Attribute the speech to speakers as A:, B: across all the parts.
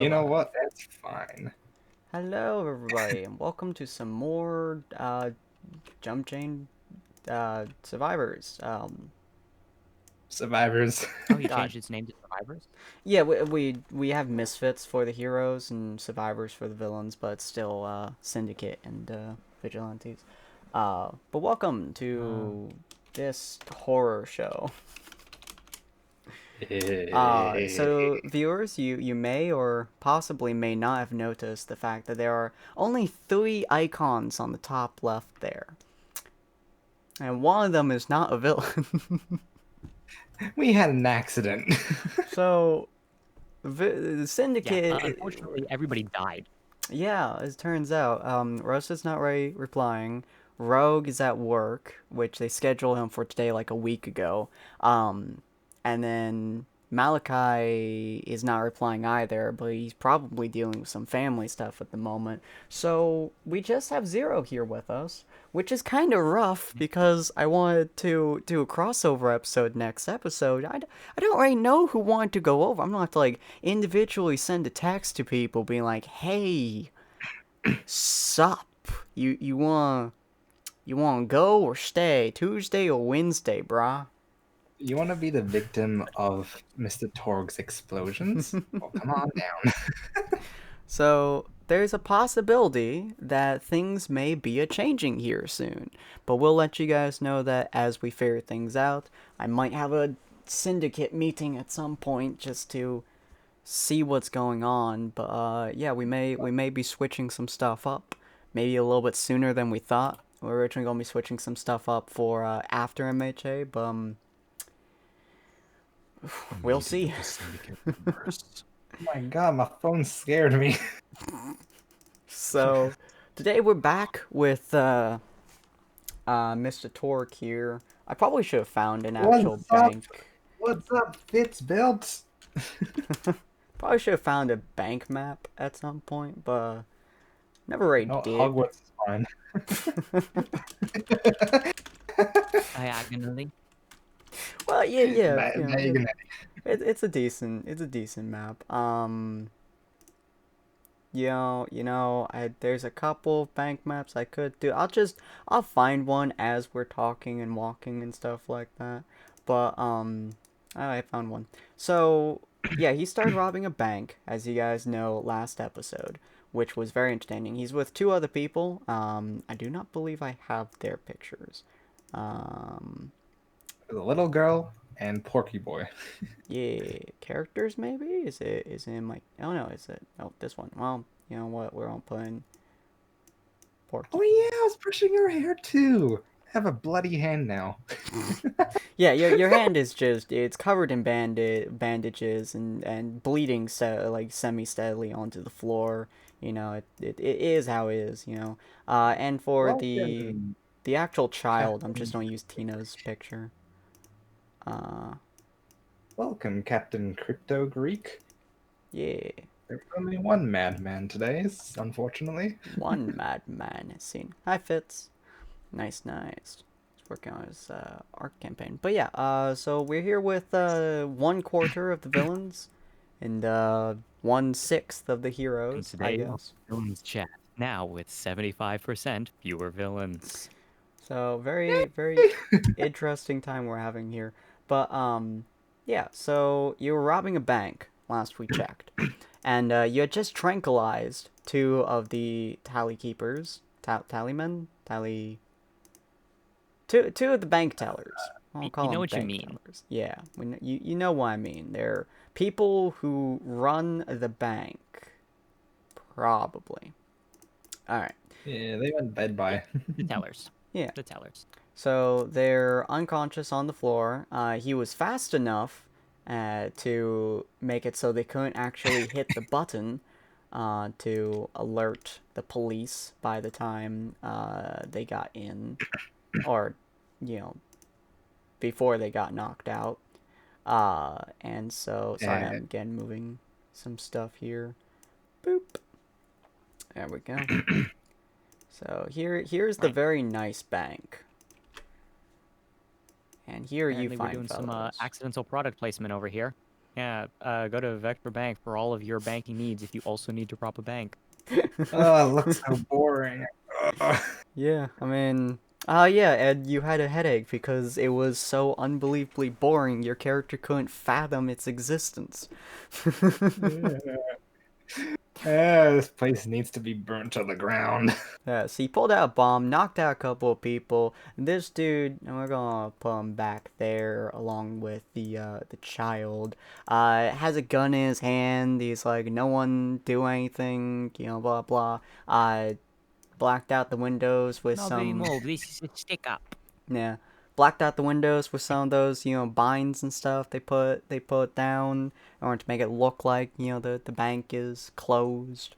A: You know
B: Hello.
A: what? That's fine.
B: Hello, everybody, and welcome to some more Jumpchain survivors.
A: Survivors.
C: Oh, you
B: Uh,
C: changed its name to Survivors?
B: yeah, we have misfits for the heroes and survivors for the villains, but still Syndicate and vigilantes. But welcome to this horror show. So viewers, you may or possibly may not have noticed the fact that there are only 3 icons on the top left there. And one of them is not a villain.
A: We had an accident.
B: So, the
C: Yeah,
B: Syndicate,
C: unfortunately, everybody died.
B: yeah, as it turns out, Rosa's not replying. Rogue is at work, which they scheduled him for today like a week ago. And then Malachi is not replying either, but he's probably dealing with some family stuff at the moment. So we just have Zero here with us, which is kind of rough because I wanted to do a crossover episode next episode. I don't really know who wanted to go over. I'm gonna have to like individually send a text to people being like, "Hey, sup? You wanna go or stay? Tuesday or Wednesday, brah?"
A: You want to be the victim of Mr. Torg's explosions? Well, come on down.
B: So there's a possibility that things may be a changing here soon, but we'll let you guys know that as we figure things out. I might have a syndicate meeting at some point just to see what's going on. But yeah, we may be switching some stuff up, maybe a little bit sooner than we thought. We're originally gonna be switching some stuff up for after MHA, but we'll see.
A: Oh my god, my phone scared me.
B: So today we're back with Mr. Torque here. I probably should have found an actual
A: What's up?
B: bank.
A: What's up, Fitzbuilt?
B: Probably should have found a bank map at some point, but never really
A: No,
B: did.
A: Hogwarts is fine.
C: Diagonally.
B: Well, yeah, it's a decent map. There's a couple of bank maps I could do. I'll find one as we're talking and walking and stuff like that. But I found one. So yeah, he started robbing a bank, as you guys know, last episode, which was very entertaining. He's with 2 other people. I do not believe I have their pictures. Um,
A: The little girl and Porky Boy.
B: yeah, characters maybe. Is it in my? Oh no, is it? Oh, this one. Well, you know what? We're all putting Porky.
A: Oh yeah, I was brushing your hair too. I have a bloody hand now.
B: Yeah, your hand is just it's covered in bandages and bleeding like semi steadily onto the floor. It is how it is. And for
A: Welcome,
B: the actual child, I'm just
A: Captain.
B: gonna use Tina's picture. Uh,
A: Welcome, Captain Crypto Greek.
B: yeah,
A: There's only one madman today, unfortunately.
B: one madman is seen. Hi, Fitz. Nice, nice. He's working on his art campaign. But yeah, so we're here with 1/4 of the villains and 1/6 of the
C: And
B: heroes, I
C: today,
B: guess.
C: villains chat. Now with 75% fewer villains.
B: So very interesting time we're having here. But yeah. So you were robbing a bank last we checked, and you had just tranquilized 2 of the tally keepers, tallymen, two of the bank tellers. I'll
C: You
B: call
C: know
B: them
C: what you
B: bank
C: mean.
B: tellers. Yeah, you know what I mean. They're people who run the bank, probably. All right.
A: Yeah, they went bed
C: Yeah,
A: by.
C: the tellers.
B: Yeah.
C: The tellers.
B: So they're unconscious on the floor. He was fast enough to make it so they couldn't actually hit the button to alert the police by the time they got in, or you know, before they got knocked out. And so sorry,
A: And
B: I'm again moving some stuff here. Boop. There we go. So here's the
C: Right.
B: very nice bank. And here you
C: Apparently, we're
B: find
C: doing some
B: fellows.
C: accidental product placement over here. Yeah, go to Vector Bank for all of your banking needs if you also need to rob a bank.
A: Oh, it looks so boring. Ugh.
B: Yeah, I mean, yeah, Ed, you had a headache because it was so unbelievably boring. Your character couldn't fathom its existence.
A: Yeah, this place needs to be burnt to the ground.
B: Yeah, so he pulled out a bomb, knocked out a couple of people. And this dude, and we're gonna put him back there along with the child. Has a gun in his hand. He's like, no one do anything, blah blah. Blacked out the windows with
C: No, be
B: some,
C: mold. This is a stick up.
B: yeah, blacked out the windows with some of those, binds and stuff they put down in order to make it look like, the bank is closed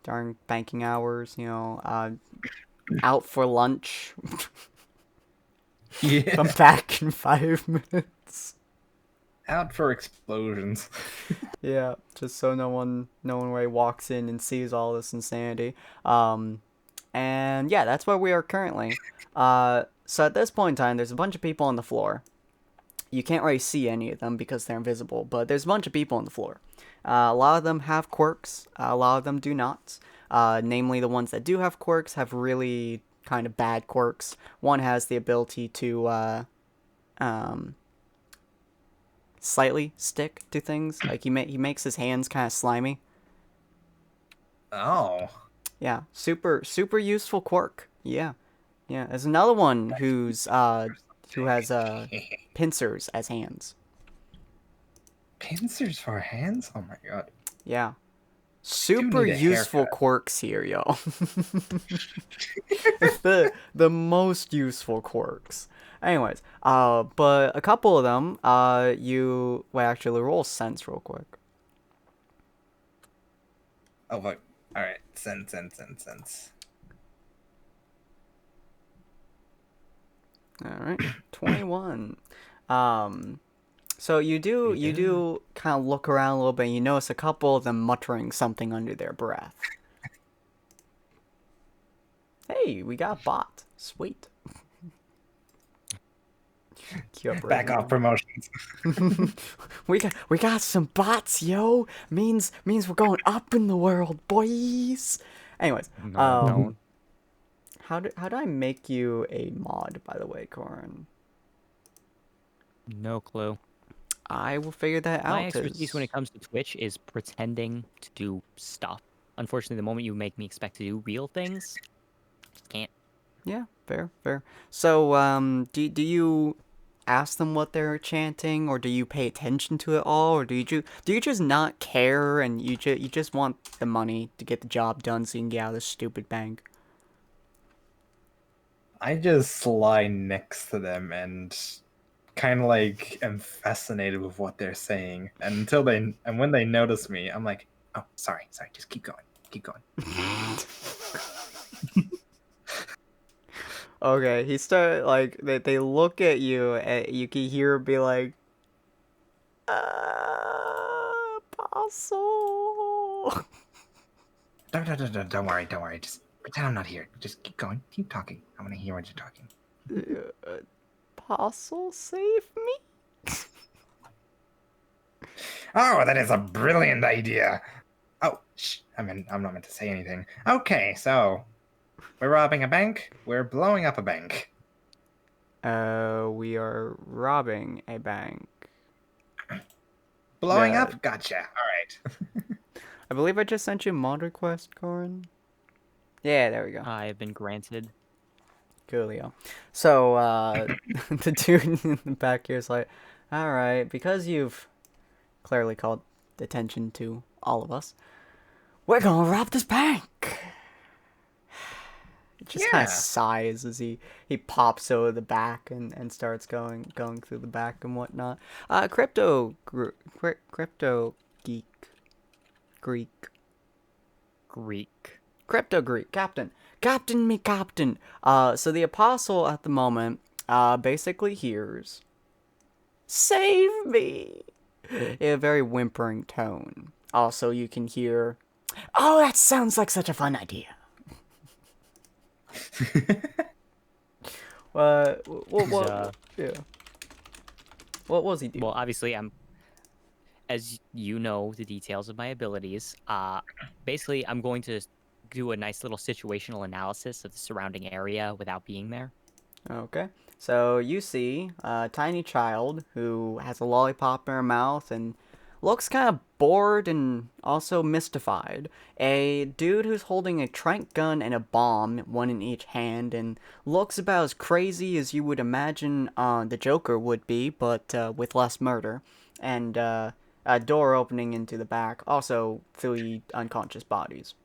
B: during banking hours, out for lunch.
A: Yeah.
B: Come back in 5 minutes.
A: Out for explosions.
B: Yeah, just so no one really walks in and sees all this insanity. And yeah, that's where we are currently. So at this point in time, there's a bunch of people on the floor. You can't really see any of them because they're invisible, but there's a bunch of people on the floor. A lot of them have quirks. A lot of them do not. Namely, the ones that do have quirks have really kind of bad quirks. One has the ability to slightly stick to things. Like he makes his hands kind of slimy.
A: Oh.
B: Yeah, super useful quirk. Yeah, yeah. There's another one who has pincers as hands.
A: Pincers for hands? Oh my god.
B: Yeah,
A: Do
B: super
A: need a
B: useful
A: haircut.
B: quirks here, y'all. It's the most useful quirks. Anyways, but a couple of them, you well actually roll sense real quick.
A: Oh fuck. Alright. Sense.
B: All right, 21. So you do kind of look around a little bit. And you notice a couple of them muttering something under their breath. Hey, we got a bot. Sweet.
A: Back off promotions.
B: we got some bots, yo. Means we're going up in the world, boys. Anyways,
C: No, don't.
B: how do I make you a mod, by the way, Corin?
C: No clue.
B: I will figure that out.
C: My expertise when it comes to Twitch is pretending to do stuff. Unfortunately, the moment you make me expect to do real things, just can't.
B: Yeah, fair. So, do you ask them what they're chanting, or do you pay attention to it all, or do you just not care and you just want the money to get the job done so you can get out of this stupid bank?
A: I just lie next to them and kind of like am fascinated with what they're saying. And when they notice me, I'm like, oh, sorry, just keep going.
B: Okay, he started like they look at you and you can hear him be like, Apostle.
A: Don't worry. Just pretend I'm not here. Just keep going. Keep talking. I want to hear what you're talking.
B: Apostle, save me.
A: Oh, that is a brilliant idea. Oh, shh. I'm not meant to say anything. Okay, so we're robbing a bank. We're blowing up a bank.
B: We are robbing a bank.
A: Blowing up? Gotcha. All right.
B: I believe I just sent you a mod request, Corin. Yeah, there we go.
C: I have been granted.
B: Coolio. So, the dude in the back here is like, alright, because you've clearly called attention to all of us, we're gonna rob this bank! It just kind
A: Yeah.
B: of sighs as he pops over the back and starts going through the back and whatnot. Crypto geek. Greek. Crypto Greek. Captain, me captain. So the apostle at the moment, basically hears, save me, in a very whimpering tone. Also, you can hear, oh, that sounds like such a fun idea. What
C: He's,
B: yeah. What was he doing?
C: Well, obviously, as you know the details of my abilities, basically I'm going to do a nice little situational analysis of the surrounding area without being there.
B: Okay. So you see a tiny child who has a lollipop in her mouth and looks kind of bored and also mystified. A dude who's holding a trank gun and a bomb, one in each hand, and looks about as crazy as you would imagine the Joker would be, but with less murder. And a door opening into the back, also 3 unconscious bodies.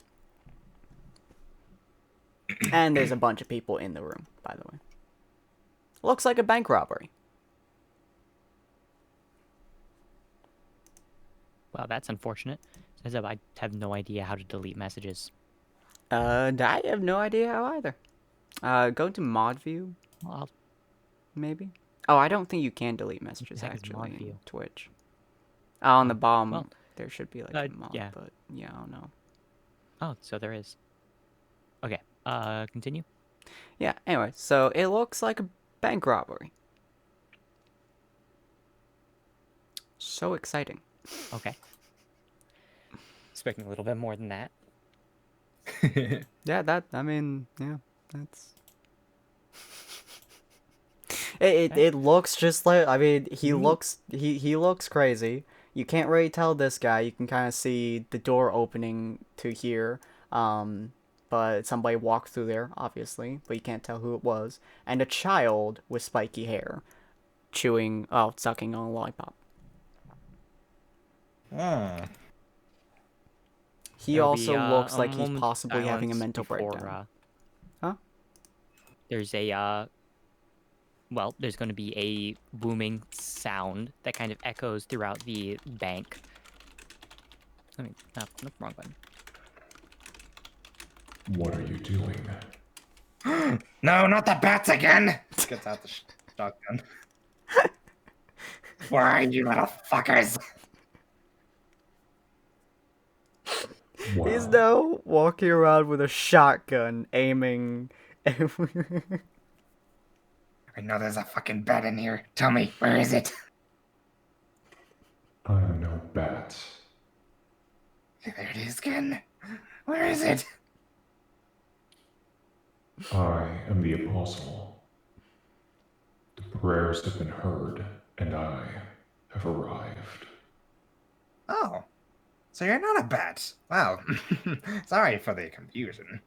B: And there's a bunch of people in the room, by the way. Looks like a bank robbery.
C: Well, that's unfortunate. Says I have no idea how to delete messages.
B: I have no idea how either. Go to mod view,
C: Well,
B: maybe. Oh, I don't think you can delete messages
C: heck is mod
B: actually in
C: view?
B: Twitch. On the bottom,
C: well,
B: there should be like a mod,
C: yeah.
B: but yeah, I don't know.
C: Oh, so there is. Okay. Continue.
B: Yeah. Anyway, so it looks like a bank robbery. So exciting.
C: Okay. Expecting a little bit more than that.
B: Yeah, that's. It looks just like, I mean, he looks crazy. You can't really tell this guy. You can kind of see the door opening to here. But somebody walked through there, obviously, but you can't tell who it was. And a child with spiky hair, sucking on a lollipop.
A: Ah.
B: He
C: There'll
B: also
C: be,
B: looks
C: a
B: like he's
C: moment's
B: possibly having a
C: silence
B: mental
C: before,
B: breakdown. Huh?
C: There's a well, there's going to be a booming sound that kind of echoes throughout the bank. I mean, no, wrong button.
D: What are you doing?
A: No, not the bats again! Gets out the shotgun. Where are you, little fuckers?
B: He's
D: Wow.
B: now walking around with a shotgun, aiming everywhere.
A: I know there's a fucking bat in here. Tell me, where is it?
D: I'm no bat.
A: There it is again. Where is it?
D: I am the apostle. The prayers have been heard, and I have arrived.
A: Oh, so you're not a bat. Wow. Sorry for the confusion.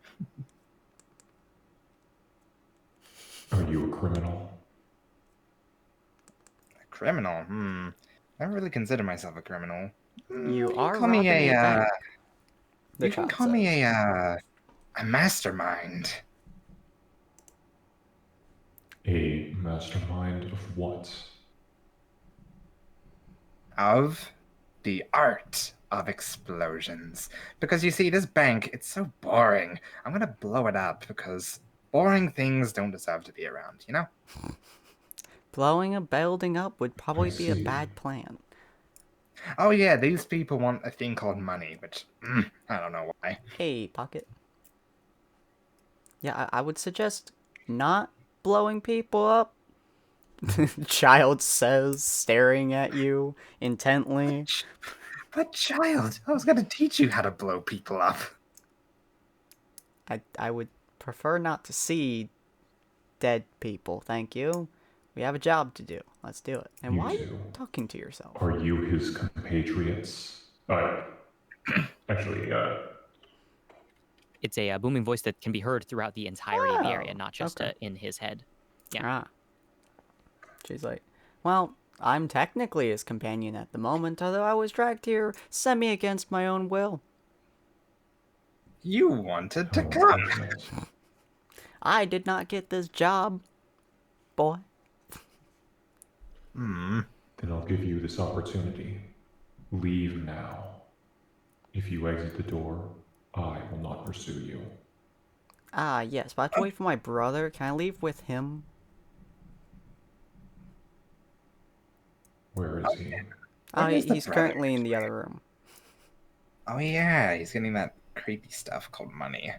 D: Are you a criminal?
A: A criminal? I don't really consider myself a criminal.
B: You are
A: call me
B: robbing a bank. The
A: You can
B: child
A: call me
B: says.
A: a mastermind.
D: A mastermind of what?
A: Of the art of explosions. Because you see, this bank, it's so boring. I'm gonna blow it up because boring things don't deserve to be around, you know?
B: Blowing a building up would probably
D: I
B: be a
D: see.
B: bad plan.
A: Oh yeah, these people want a thing called money, which I don't know why.
B: Hey, pocket. Yeah, I would suggest not blowing people up. Child says, staring at you intently.
A: But child, I was gonna teach you how to blow people up.
B: I would prefer not to see dead people, thank you. We have a job to do. Let's do it. And
D: You
B: why are you
D: two.
B: talking to yourself?
D: Are you his compatriots? Actually,
C: It's a booming voice that can be heard throughout the entirety of the area,
B: Oh,
C: not just
B: okay.
C: in his head. Yeah.
B: Ah. She's like, well, I'm technically his companion at the moment, although I was dragged here semi against my own will.
A: You wanted to
D: how
A: come.
D: unfortunate.
B: I did not get this job, boy.
D: Then I'll give you this opportunity. Leave now. If you exit the door, I will not pursue you.
B: Ah, yes, but I have to wait for my brother. Can I leave with him?
D: Where is he?
A: Where's the
B: He's
A: brother,
B: currently in the other room.
A: Oh yeah, he's getting that creepy stuff called money.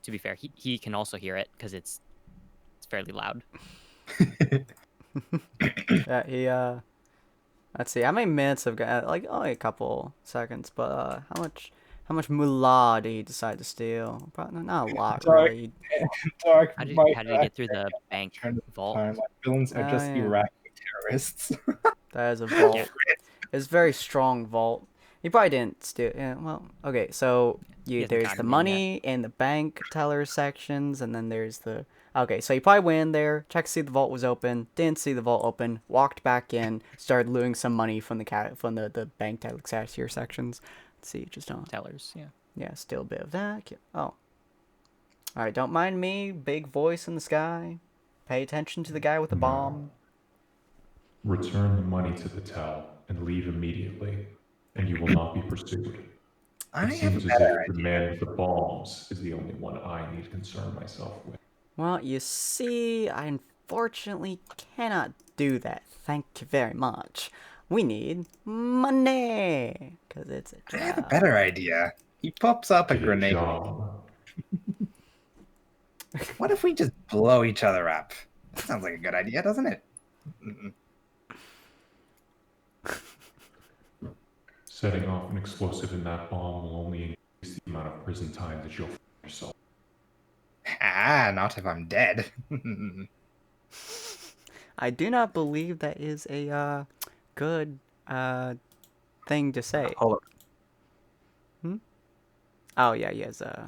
C: To be fair, he can also hear it because it's fairly loud.
B: Yeah, Let's see. How many minutes have got? Like only a couple seconds, but how much moolah did he decide to steal? Probably not a lot,
A: Dark,
B: really.
A: dark.
C: How did
A: My
C: how did he get through the bank
A: turn of
C: vault?
A: time. Like villains are
B: Oh
A: just
B: yeah,
A: Iraqi terrorists.
B: that is a
C: Yeah.
B: vault. It's a very strong vault. He probably didn't steal. Yeah, well, okay. So
C: He hasn't
B: there's the
C: gotten in yet.
B: money and the bank teller sections, and then there's the. Okay, so he probably went in there, checked to see the vault was open, didn't see the vault open, walked back in, started looting some money from the bank teller cashier sections. Let's see, just on.
C: Tellers, yeah.
B: Yeah, still a bit of that. Oh. Alright, don't mind me. Big voice in the sky. Pay attention to the guy with the
D: No.
B: bomb.
D: Return the money to the tell and leave immediately, and you will not be pursued.
A: I
D: It
A: have a
D: seems as
A: better
D: if the
A: idea.
D: man with the bombs is the only one I need to concern myself with.
B: Well, you see, I unfortunately cannot do that. Thank you very much. We need money. Because it's a
A: I have a
B: job.
A: better idea. He pops up a
D: Get a
A: grenade.
D: job.
A: What if we just blow each other up? That sounds like a good idea, doesn't it? Mm-mm.
D: Setting off an explosive in that bomb will only increase the amount of prison time that you'll find yourself.
A: Ah, not if I'm dead.
B: I do not believe that is a good thing to say.
A: Hold up.
B: Oh yeah, he has it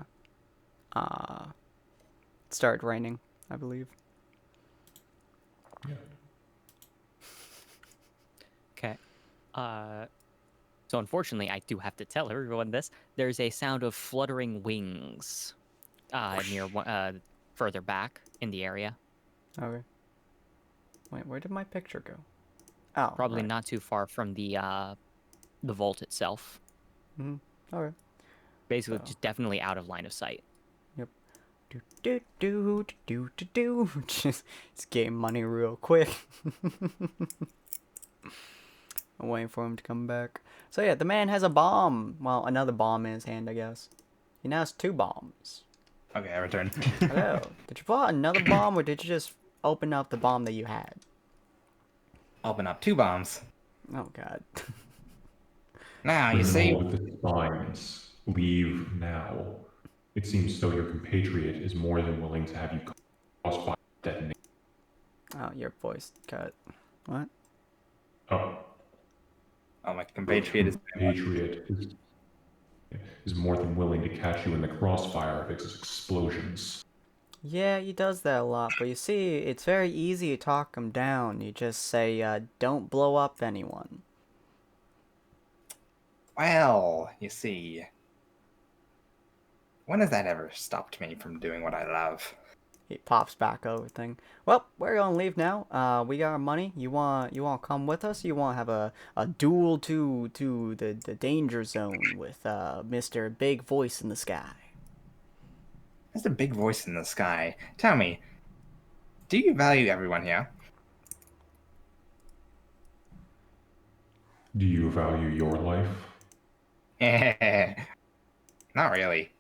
B: started raining, I believe.
D: Yeah.
C: Okay. So unfortunately, I do have to tell everyone this. There's a sound of fluttering wings, near further back in the area.
B: Okay. Wait, where did my picture go? Oh,
C: Probably
B: right.
C: not too far from the vault itself.
B: Okay.
C: Basically,
B: So.
C: just definitely out of line of sight.
B: Yep. Do. Just game money real quick. I'm waiting for him to come back. So yeah, the man has a bomb. Well, another bomb in his hand, I guess. He now has 2 bombs.
A: Okay, I return.
B: Hello. Did you pull out another bomb, or did you just open up the bomb that you had?
A: Open up 2 bombs.
B: Oh god.
A: Now, you see,
D: Criminal with the signs, leave now. It seems though your compatriot is more than willing to have you crossfire detonate.
B: Oh, your voice cut. What?
D: Oh,
A: oh, my compatriot is
D: compatriot is more than willing to catch you in the crossfire of its explosions.
B: Yeah, he does that a lot, but you see, it's very easy to talk him down. You just say, don't blow up anyone.
A: Well, you see, when has that ever stopped me from doing what I love?
B: He pops back over thing. Well, we're gonna leave now. We got our money. You want come with us? You want to have a duel to the danger zone with Mr. Big Voice in the Sky?
A: There's a big voice in the sky. Tell me, do you value everyone here?
D: Do you value your life?
A: Not really.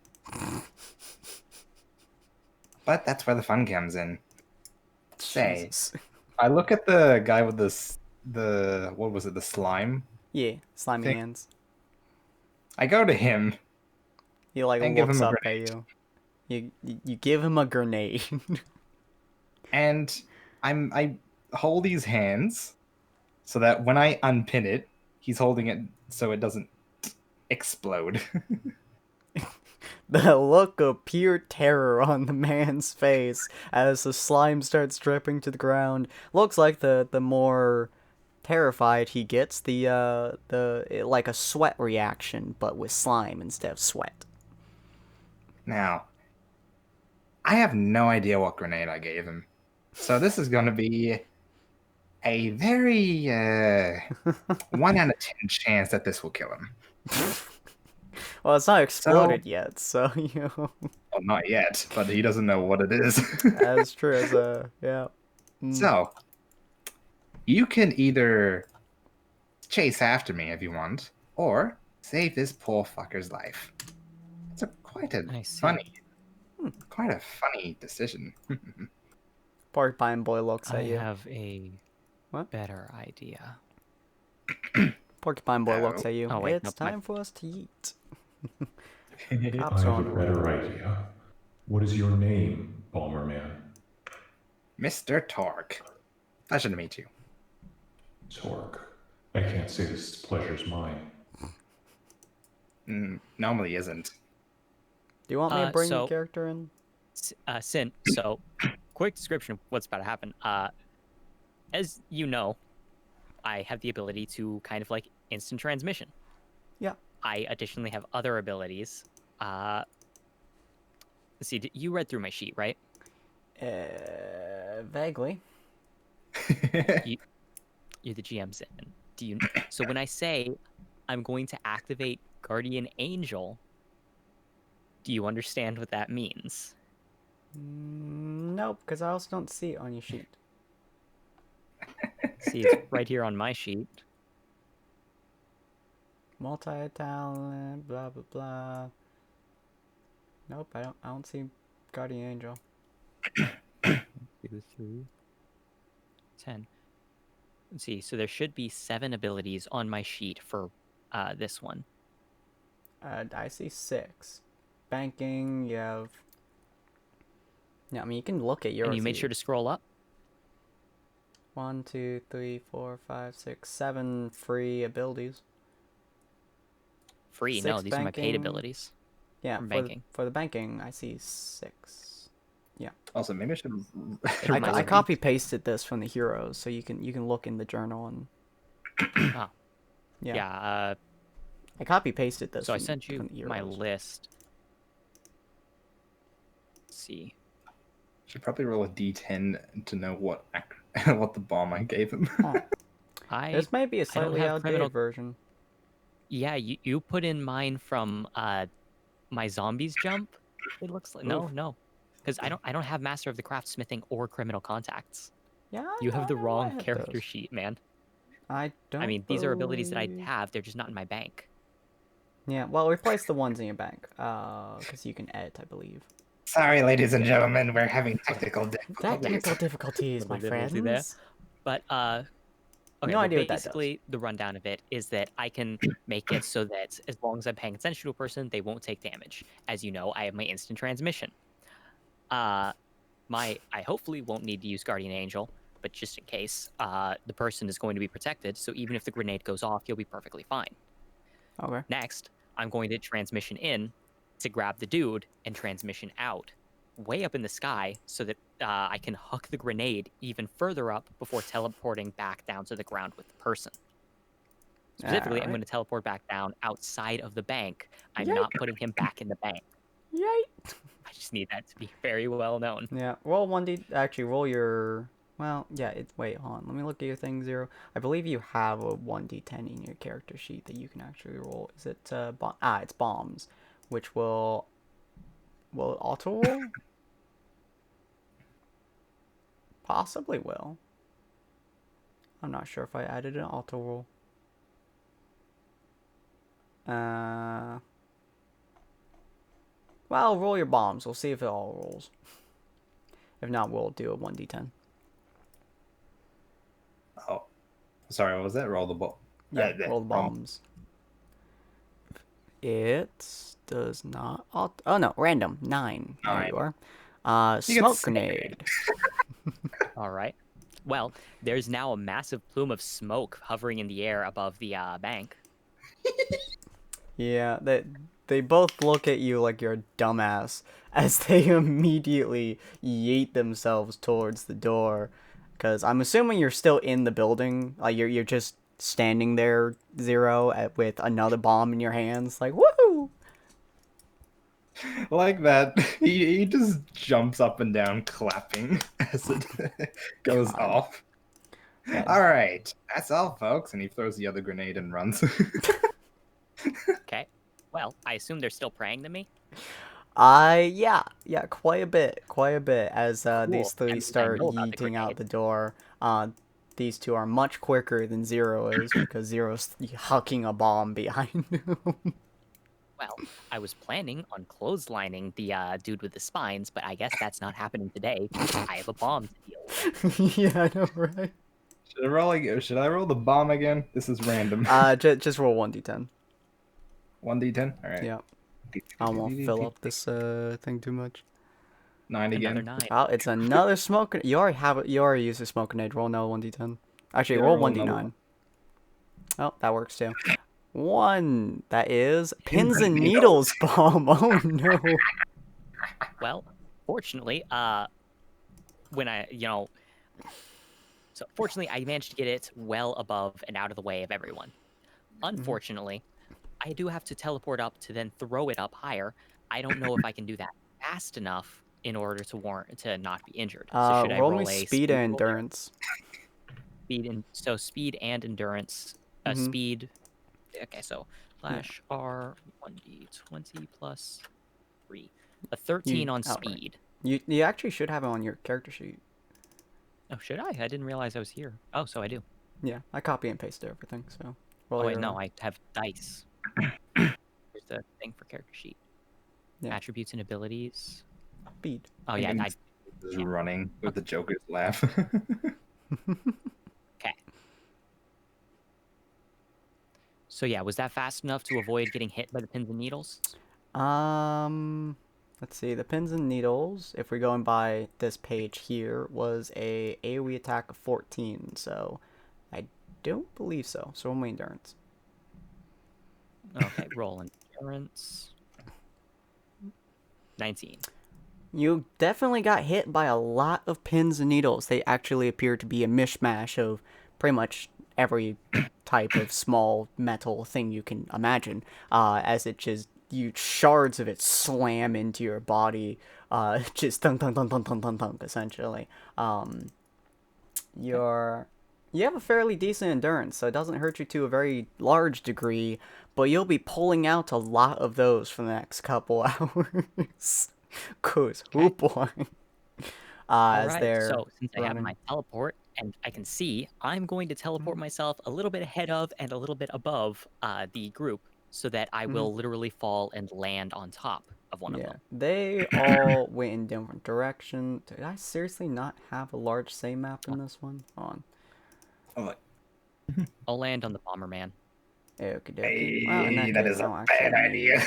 A: But that's where the fun comes in. Say,
B: Jesus.
A: I look at the guy with the what was it, the slime?
B: Yeah, slimy
A: Thing.
B: hands.
A: I go to him
B: He like
A: and give
B: looks
A: him a
B: up at
A: grenade.
B: you. You give him a grenade.
A: And I hold his hands so that when I unpin it, he's holding it so it doesn't explode.
B: The look of pure terror on the man's face as the slime starts dripping to the ground. Looks like the more terrified he gets, like a sweat reaction, but with slime instead of sweat.
A: Now, I have no idea what grenade I gave him. So this is going to be a very 1 out of 10 chance that this will kill him.
B: Well, it's not exploded yet, so
A: Well, not yet, but he doesn't know what it is.
B: That's true. As a yeah.
A: So, you can either chase after me if you want, or save this poor fucker's life. It's quite a funny decision.
B: Porcupine boy looks
C: I
B: at you.
C: have a
B: What?
C: better idea.
B: Porcupine Boy looks at you.
C: Oh, wait,
B: It's
C: nope, my-
B: time for us to eat.
D: I
B: Cops are
D: have
B: on
D: a
B: the
D: better
B: way.
D: idea. What is your name, Bomberman?
A: Mr. Torque. Pleasure to meet you.
D: Torque. I can't say this pleasure's mine.
A: Normally isn't.
B: Do you want me to bring your
C: so-
B: character in?
C: Sin. So, quick description of what's about to happen. As you know, I have the ability to kind of like instant transmission.
B: Yeah.
C: I additionally have other abilities. Let's see, you read through my sheet, right?
B: Vaguely.
C: You're the GM, Sin. Do you? So when I say I'm going to activate Guardian Angel, do you understand what that means?
B: Nope, because I also don't see it on your sheet.
C: See, it's right here on my sheet.
B: Multi-talent, blah blah blah. Nope, I don't see Guardian Angel.
C: 2, 3, 10. Let's see. So there should be 7 abilities on my sheet for this one.
B: I see 6. Banking, you have... Yeah, I mean, you can look at yours.
C: And you make sure to scroll up.
B: 1, 2, 3, 4, 5, 6, 7 free abilities.
C: Free? No,
B: 6
C: these are my paid
B: banking.
C: abilities.
B: Yeah,
C: From
B: for the,
C: banking.
B: for the banking, I see 6.
A: Also, maybe I should.
B: I copy pasted this from the heroes, so you can look in the journal and.
C: Oh.
B: Yeah.
C: Yeah.
B: I copy pasted this.
C: So I
B: from-
C: sent you
B: from the
C: my
B: heroes.
C: list. Let's see.
A: Should probably roll a d10 to know what what the bomb I gave him.
B: Oh, this may be a
C: don't
B: slightly
C: have
B: outdated
C: criminal-
B: version.
C: Yeah, you put in mine from my zombies jump. It looks like no, because I don't have Master of the Craftsmithing or Criminal Contacts.
B: Yeah.
C: You have the
B: I
C: wrong
B: have
C: character
B: those.
C: sheet, man.
B: I don't.
C: I mean, these are abilities that I
B: believe-
C: have. They're just not in my bank.
B: Yeah. Well, replace the ones in your bank. Because you can edit, I believe.
A: Sorry, ladies and gentlemen, we're having technical
B: Technical difficulties, my
C: Little difficulty there.
B: friends.
C: But okay,
B: No
C: well,
B: idea what that does.
C: basically the rundown of it is that I can make it so that as long as I'm paying attention to a person, they won't take damage. As you know, I have my instant transmission. I hopefully won't need to use Guardian Angel, but just in case, the person is going to be protected, so even if the grenade goes off, you'll be perfectly fine.
B: Okay.
C: Next, I'm going to transmission in to grab the dude and transmission out, way up in the sky, so that I can huck the grenade even further up before teleporting back down to the ground with the person. Specifically, I'm
B: Alright.
C: going to teleport back down outside of the bank. I'm not putting him back in the bank.
B: Yay.
C: I just need that to be very well known.
B: Yeah. Roll 1d. Actually, roll your. Well, yeah. Wait, hold on. Let me look at your thing, Zero. I believe you have a 1d10 in your character sheet that you can actually roll. Is it it's bombs, which will it auto roll? Possibly will. I'm not sure if I added an auto roll. Well, roll your bombs. We'll see if it all rolls. If not, we'll do a 1d10.
A: Oh, sorry, what was that? Roll the ball.
B: Yeah, roll the bombs. It does not. Oh no, random 9. There
A: 9.
B: you are.
A: You get
B: Smoke
A: smoke
B: grenade.
C: All right. Well, there's now a massive plume of smoke hovering in the air above the bank.
B: Yeah, they both look at you like you're a dumbass as they immediately yeet themselves towards the door. Because I'm assuming you're still in the building. Like you're just standing there, Zero, with another bomb in your hands. Like, woohoo!
A: Like that, he just jumps up and down clapping as it goes
B: God.
A: off.
B: Yeah.
A: All right, that's all, folks. And he throws the other grenade and runs.
C: Okay. Well, I assume they're still praying to me.
B: Yeah, quite a bit, as
C: Cool.
B: these three
C: And I
B: start
C: know about the
B: yeeting out
C: grenade.
B: the door. These two are much quicker than Zero is because Zero's hucking a bomb behind him.
C: Well, I was planning on clotheslining the dude with the spines, but I guess that's not happening today. I have a bomb to deal with.
B: Yeah, I know, right?
A: Should I roll the bomb again? This is random.
B: Just roll 1d10.
A: 1d10. All right.
B: Yeah. I won't fill up this thing too much.
A: 9 again.
C: Another 9.
B: Oh, it's another smoke. You already used a smoke grenade. Roll another 1d10. Actually,
A: Yeah,
B: roll
A: roll another
B: 1d9.
A: one.
B: Oh, that works too. 1. That is pins and
A: and
B: needles bomb. Oh no.
C: Well, fortunately, when so fortunately I managed to get it well above and out of the way of everyone. Unfortunately, I do have to teleport up to then throw it up higher. I don't know if I can do that fast enough in order to not be injured. So should I
B: Roll
C: roll
B: me
C: a
B: speed and
C: roll there?
B: endurance.
C: Speed and endurance. Speed. Okay, so slash R 1d20 plus 3. A 13 on
B: outright.
C: speed.
B: You actually should have it on your character sheet.
C: Oh, should I? I didn't realize I was here. Oh, so I do.
B: Yeah, I copy and pasted everything. So.
C: Oh,
B: Roll
C: wait,
B: your,
C: no, I have dice. Here's the thing for character sheet.
B: Yeah.
C: Attributes and abilities.
B: Speed.
C: Oh, yeah, I
A: Just running with the Joker's laugh.
C: Okay. So yeah, was that fast enough to avoid getting hit by the pins and needles?
B: Let's see. The pins and needles, if we're going by this page here, was a AoE attack of 14. So, I don't believe so. So roll my endurance.
C: Okay, roll endurance. 19.
B: You definitely got hit by a lot of pins and needles. They actually appear to be a mishmash of pretty much every type of small metal thing you can imagine. As it just, shards of it slam into your body, just thunk, thunk, thunk, thunk, thunk, thunk, thunk, essentially. You have a fairly decent endurance, so it doesn't hurt you to a very large degree, but you'll be pulling out a lot of those for the next couple hours. Cause, oh boy. As they're
C: so since I have
B: running.
C: my teleport and I can see, I'm going to teleport myself a little bit ahead of and a little bit above the group so that I will literally fall and land on top of one of them.
B: They all went in different directions. Did I seriously not have a large save map in this one? Hold on.
C: I'll land on the Bomberman.
B: Okie dokie.
A: Hey,
B: Well, in
A: that
B: case,
A: is a
B: I'll
A: bad
B: actually-
A: idea.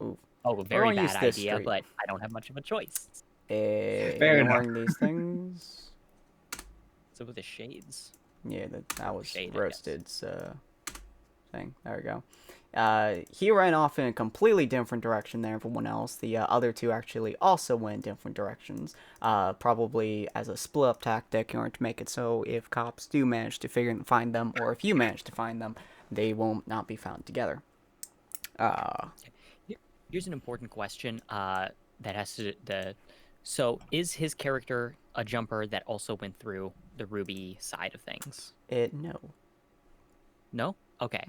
B: Ooh.
C: Oh, very
B: I'll use
C: bad
B: this
C: idea,
B: street.
C: but I don't have much of a choice.
A: Fair
B: Ignoring these things.
C: So with the shades.
B: Yeah, that was
C: Shade, I guess.
B: Roasted's thing. There we go. He ran off in a completely different direction than everyone else. The other two actually also went in different directions. Probably as a split-up tactic in order to make it so if cops do manage to find them, or if you manage to find them, they will not be found together.
C: Here's an important question that has to so is his character a jumper that also went through the ruby side of things?
B: No.
C: No? Okay.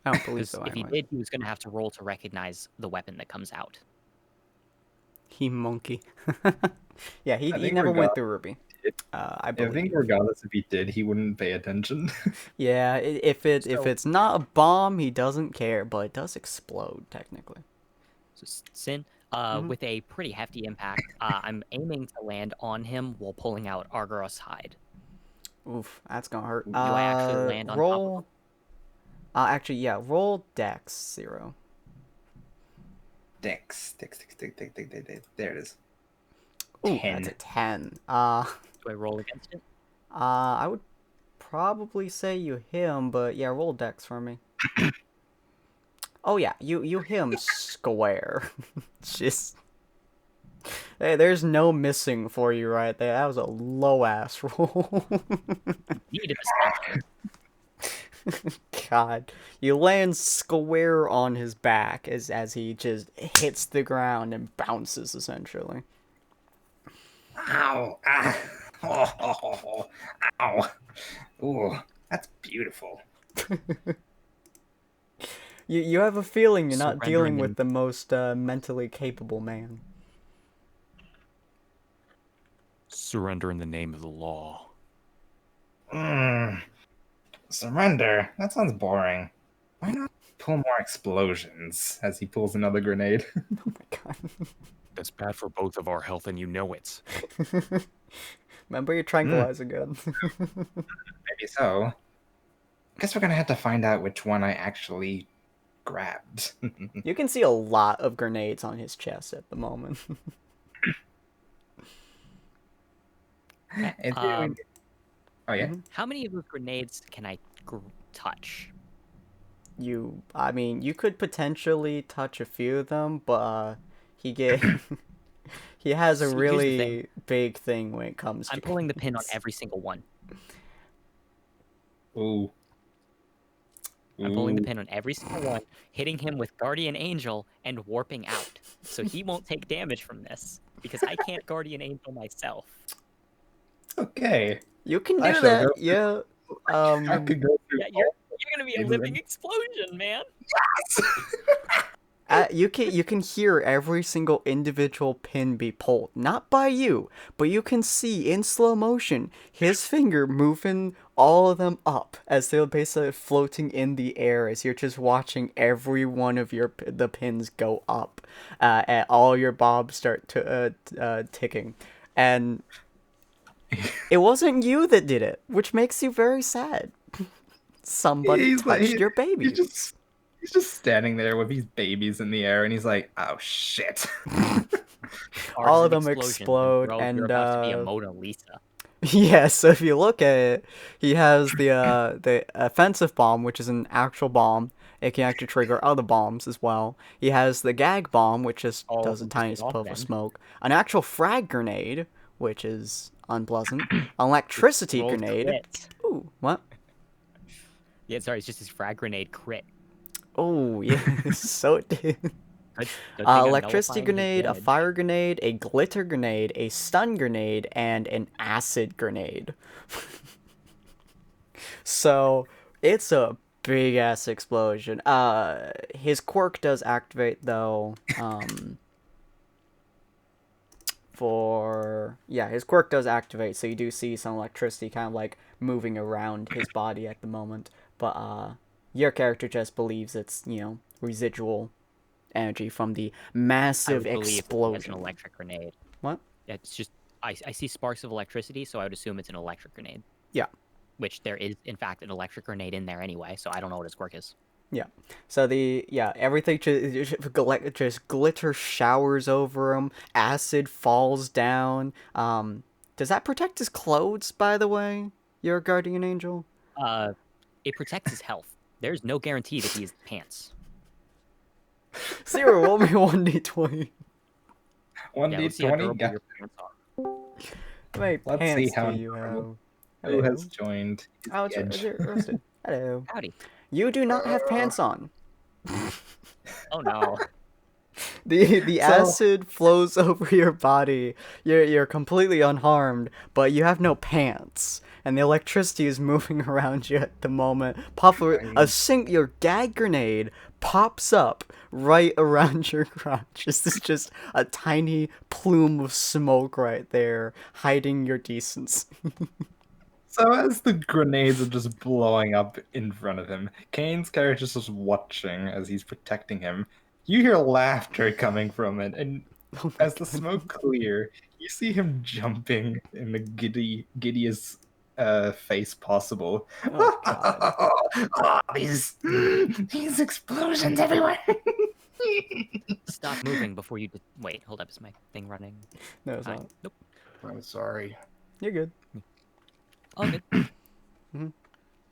B: I don't believe
C: Because
B: so.
C: if he
B: Anyway.
C: did, he was going to have to roll to recognize the weapon that comes out.
B: He monkey. Yeah, he
A: think
B: never went
A: regardless-
B: through Ruby. I
A: I
B: believe.
A: think regardless if he did, he wouldn't pay attention.
B: Yeah, if
C: So-
B: it's not a bomb, he doesn't care, but it does explode technically.
C: So Sin, with a pretty hefty impact, I'm aiming to land on him while pulling out Argoros' hide.
B: Oof, that's gonna hurt.
C: Do I actually land on top of
B: roll? Actually, yeah, roll Dex 0.
A: Dex. There it is.
B: Ooh,
A: 10.
B: that's a 10.
C: Do I roll against it?
B: I would probably say you hit him, but yeah, roll Dex for me. Oh yeah, you hit him square. Just hey, there's no missing for you right there. That was a low ass roll.
C: Needed a something.
B: God, you land square on his back as he just hits the ground and bounces essentially.
A: Ow! Ah. Oh, ow! Ooh, that's beautiful.
B: You have a feeling you're not dealing
C: Surrendering
B: with the most mentally capable man.
E: Surrender in the name of the law.
A: Surrender? That sounds boring. Why not pull more explosions as he pulls another grenade?
B: Oh my god.
E: That's bad for both of our health, and you know it.
B: Remember your tranquilizer gun.
A: Maybe so. Guess we're gonna have to find out which one I actually grabbed.
B: You can see a lot of grenades on his chest at the moment.
A: It's
C: Um,
A: oh yeah.
C: How many of those grenades can I touch?
B: I mean, you could potentially touch a few of them, but he he has a
C: So here's the
B: really
C: thing.
B: big thing when it comes to
C: I'm pulling the pin on
B: grenades.
C: every single one.
A: Ooh.
C: I'm pulling the
A: Ooh.
C: pin on every single one, hitting him with Guardian Angel and warping out. So he won't take damage from this, because I can't Guardian Angel myself.
A: Okay.
B: You can
A: I
B: do
A: shall
B: that,
A: go-
B: yeah.
A: I could go through
C: Yeah,
A: all
C: you're gonna be a
A: and
C: living
A: then-
C: explosion, man.
B: You can hear every single individual pin be pulled, not by you, but you can see in slow motion his finger moving all of them up as they're basically floating in the air as you're just watching every one of the pins go up, and all your bobs start to ticking, and it wasn't you that did it, which makes you very sad. Somebody
A: He's like-
B: touched your baby.
A: He's just standing there with these babies in the air, and he's like, "Oh shit!"
B: All of them
C: Explosion,
B: explode,
C: bro,
B: and
C: you're about to be a Mona Lisa.
B: yeah, so if you look at it, he has the offensive bomb, which is an actual bomb. It can actually trigger other bombs as well. He has the gag bomb, which just
C: Oh,
B: does a
C: just
B: tiny
C: get off
B: puff of
C: then.
B: smoke. An actual frag grenade, which is unpleasant. An electricity
C: Rolled
B: grenade.
C: crit.
B: Ooh, what?
C: Yeah, sorry, it's just his frag grenade crit.
B: Oh, yeah, so it did.
C: Good thing I'm
B: Electricity
C: nullifying his
B: grenade, a
C: damage.
B: fire grenade, a glitter grenade, a stun grenade, and an acid grenade. So it's a big ass explosion. His quirk does activate though. His quirk does activate, so you do see some electricity kind of like moving around his body at the moment. But your character just believes it's residual energy from the
C: I
B: massive
C: would believe it's
B: explosion.
C: an electric grenade.
B: What?
C: Yeah, it's just I see sparks of electricity, so I would assume it's an electric grenade.
B: Yeah.
C: Which there is, in fact, an electric grenade in there anyway, so I don't know what his quirk is.
B: Yeah. So everything just glitter showers over him. Acid falls down. Does that protect his clothes, by the way? Your guardian angel?
C: It protects his health. There's no guarantee that he has pants.
B: Zero, roll me 1d20.
A: One
C: Yeah,
A: d
C: let's see how
A: 20.
C: durable
A: Yeah.
C: your pants are.
B: How many
A: Let's
B: pants
A: see how
B: do you have?
A: Who
B: Hello.
A: has joined?
B: Oh, it's
A: Edge?
B: roasted. Hello.
C: Howdy.
B: You do not have pants on.
C: Oh no.
B: The
A: So-
B: acid flows over your body. You're completely unharmed, but you have no pants, and the electricity is moving around you at the moment. Your gag grenade pops up right around your crotch. This is just a tiny plume of smoke right there, hiding your decency.
A: So as the grenades are just blowing up in front of him, Kane's character's just watching as he's protecting him. You hear laughter coming from it, and
B: Oh my
A: as the smoke clear, you see him jumping in the giddiest face possible.
B: Oh, God.
A: Oh, these explosions everywhere.
C: Stop moving before you. Wait, hold up. Is my thing running?
B: No, it's
C: Hi.
B: not.
C: Nope.
A: I'm sorry.
B: You're good.
C: All good.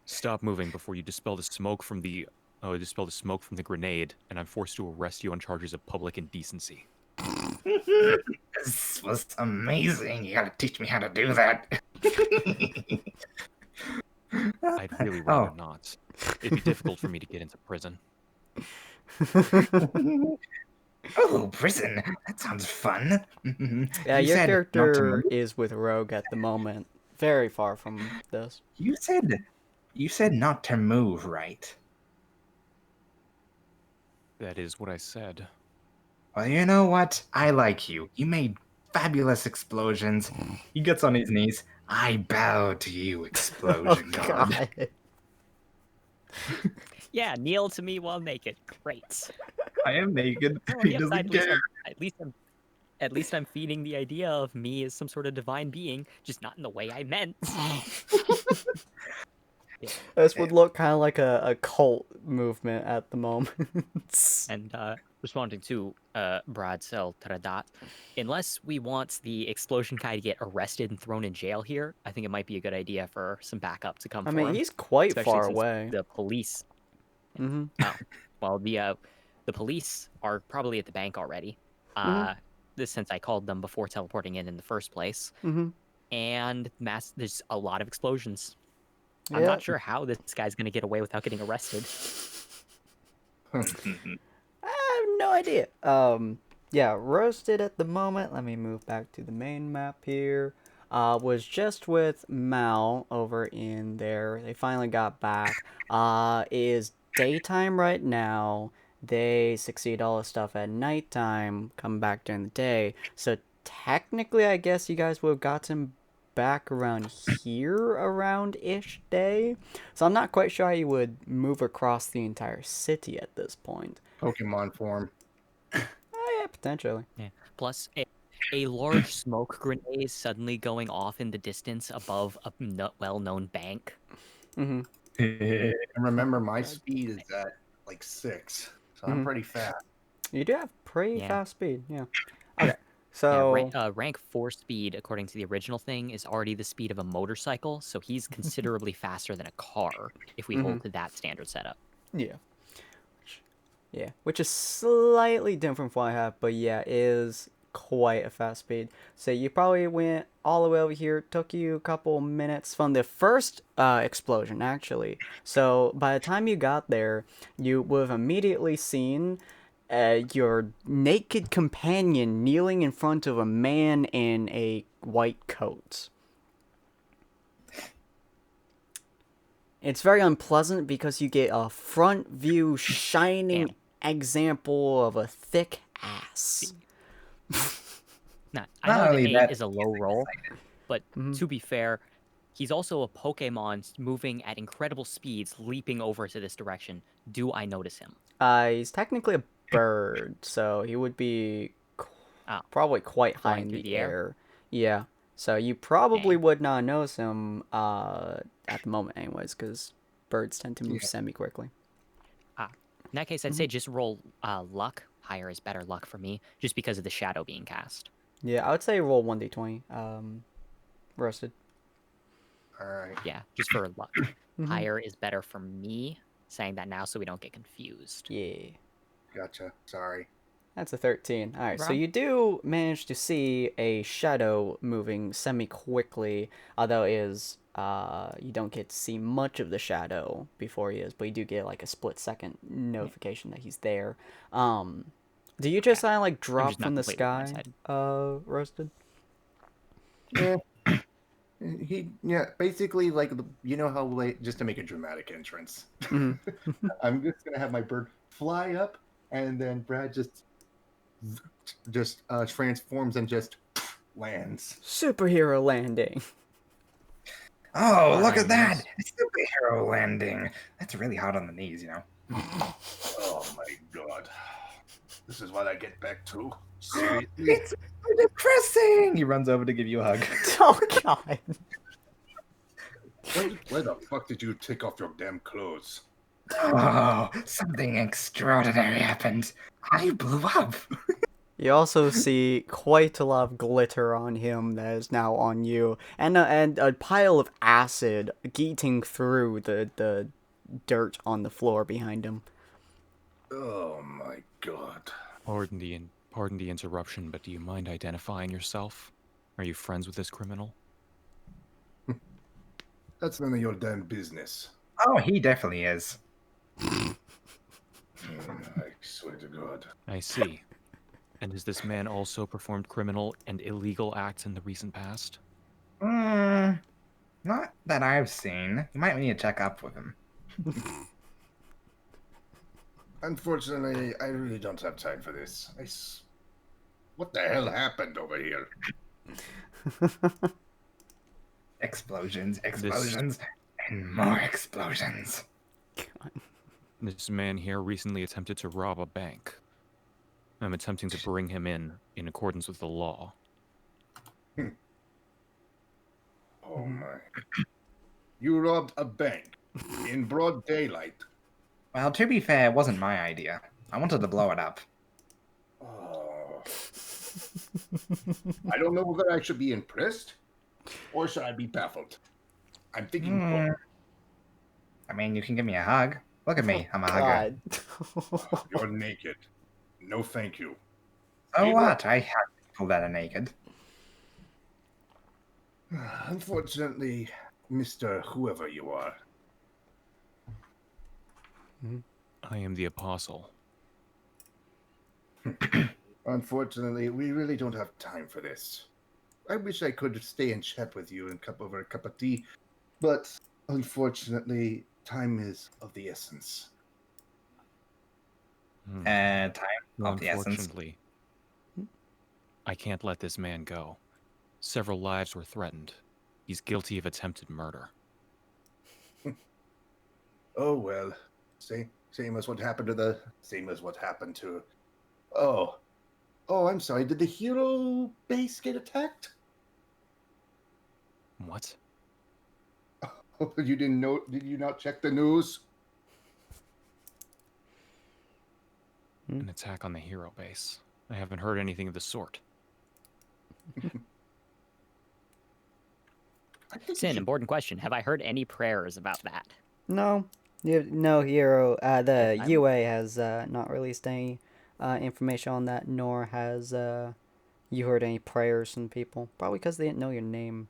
E: Stop moving before you dispel the smoke from the grenade, and I'm forced to arrest you on charges of public indecency.
A: This was amazing. You gotta teach me how to do that.
E: I'd really rather
A: Oh.
E: not. It'd be difficult for me to get into prison.
A: Oh, prison. That sounds fun.
B: Yeah,
A: You
B: your
A: said not to
B: character
A: move?
B: is with Rogue at the moment. Very far from this.
A: You said not to move, right?
E: That is what I said.
A: Well, you know what? I like you. You made fabulous explosions. He gets on his knees. I bow to you, explosion god.
C: Yeah, kneel to me while naked. Great.
A: I am naked.
C: Oh,
A: He
C: yep,
A: doesn't care.
C: at least At least I'm feeding the idea of me as some sort of divine being, just not in the way I meant.
B: This would look kind of like a cult movement at the moment.
C: And responding to Brad Sel Tradat, unless we want the explosion guy to get arrested and thrown in jail here, I think it might be a good idea for some backup to come
B: I
C: for
B: mean,
C: him.
B: he's quite
C: Especially
B: far
C: since
B: away.
C: the police.
B: Mm-hmm.
C: Oh, well, the police are probably at the bank already. This since I called them before teleporting in the first place.
B: Mm-hmm.
C: And there's a lot of explosions.
B: Yeah.
C: I'm not sure how this guy's gonna get away without getting arrested.
B: I have no idea. Yeah, roasted at the moment. Let me move back to the main map here. Was just with Mal over in there. They finally got back. It is daytime right now. They succeed all the stuff at nighttime, come back during the day. So technically, I guess you guys would have gotten back around here around-ish day. So I'm not quite sure how you would move across the entire city at this point.
A: Pokemon form.
B: Oh, yeah, potentially.
C: Yeah. Plus, a large smoke grenade suddenly going off in the distance above a well-known bank.
B: Mm-hmm.
A: And remember, my speed is at like 6, so I'm pretty fast.
B: You do have pretty
C: Yeah.
B: fast speed, yeah. Okay, so...
C: Rank 4 speed, according to the original thing, is already the speed of a motorcycle, so he's considerably faster than a car if we hold to that standard setup.
B: Yeah. Which is slightly different from what I have, but yeah, is quite a fast speed. So you probably went all the way over here. Took you a couple minutes from the first explosion, actually. So by the time you got there, you would have immediately seen your naked companion kneeling in front of a man in a white coat. It's very unpleasant because you get a front view shining example of a thick ass.
C: Now, I
A: Not
C: know
A: only
C: that
A: that,
C: 8 is a low roll, but to be fair, he's also a Pokemon moving at incredible speeds, leaping over to this direction. Do I notice him?
B: He's technically a bird, so he would be probably quite high
C: Flying
B: in
C: through
B: the
C: the air?
B: air. Yeah, so you probably
C: Dang.
B: would not notice him at the moment anyways, because birds tend to move semi-quickly.
C: In that case, I'd say just roll luck. Higher is better luck for me, just because of the shadow being cast.
B: Yeah, I would say roll 1d20. Roasted.
A: Alright.
C: Yeah, just for luck. Higher is better for me. Saying that now so we don't get confused.
B: Yeah.
A: Gotcha. Sorry.
B: That's a 13. Alright, so
C: Rob?
B: you do manage to see a shadow moving semi-quickly, although it is, you don't get to see much of the shadow before he is, but you do get like a split-second notification that he's there. Do you just kind of like drop
C: just not
B: from the
C: completely
B: sky,
C: blindsided.
B: Roasted?
A: Yeah. Basically, like, you know how, like, just to make a dramatic entrance, I'm just gonna have my bird fly up, and then Brad just transforms and just lands.
B: Superhero landing.
A: Oh, look at that!
C: Nice.
A: A superhero landing. That's really hard on the knees, you know.
F: Oh my god. This is what I get back to? Sweet.
A: It's depressing. He runs over to give you a hug.
B: Oh god.
F: Where the fuck did you take off your damn clothes?
A: Oh, something extraordinary happened. I blew up.
B: You also see quite a lot of glitter on him that is now on you, and a pile of acid eating through the dirt on the floor behind him.
F: Oh my god.
E: Pardon the interruption, but do you mind identifying yourself? Are you friends with this criminal?
F: That's none of your damn business.
A: Oh, he definitely is.
F: I swear to god.
E: I see. And has this man also performed criminal and illegal acts in the recent past?
A: Not that I've seen. You might need to check up with him.
F: Unfortunately, I really don't have time for this. What the hell happened over here?
A: Explosions, and more explosions.
E: This man here recently attempted to rob a bank. I'm attempting to bring him in accordance with the law.
F: Oh my. You robbed a bank in broad daylight.
A: Well, to be fair, it wasn't my idea. I wanted to blow it up.
F: Oh. I don't know whether I should be impressed or should I be baffled. I'm thinking both.
A: I mean, you can give me a hug. Look at me, I'm a hugger.
B: God.
F: You're naked. No, thank you.
A: So
F: Hey,
A: what? I have people that are naked.
F: Unfortunately, Mr. Whoever you are,
E: I am the apostle.
F: unfortunately, we really don't have time for this. I wish I could stay and chat with you and over a cup of tea, but unfortunately, time is of the essence.
A: Time
E: Well,
A: of the essence.
E: unfortunately, I can't let this man go. Several lives were threatened. He's guilty of attempted murder.
F: Oh well, same as what happened to. Oh, I'm sorry. Did the hero base get attacked?
E: What?
F: Oh, you didn't know? Did you not check the news?
E: An attack on the hero base. I haven't heard anything of the sort.
F: I think
C: Sin, important question. Have I heard any prayers about that?
B: No, no hero. The
C: I'm-
B: UA has not released any information on that, nor has you heard any prayers from people. Probably because they didn't know your name.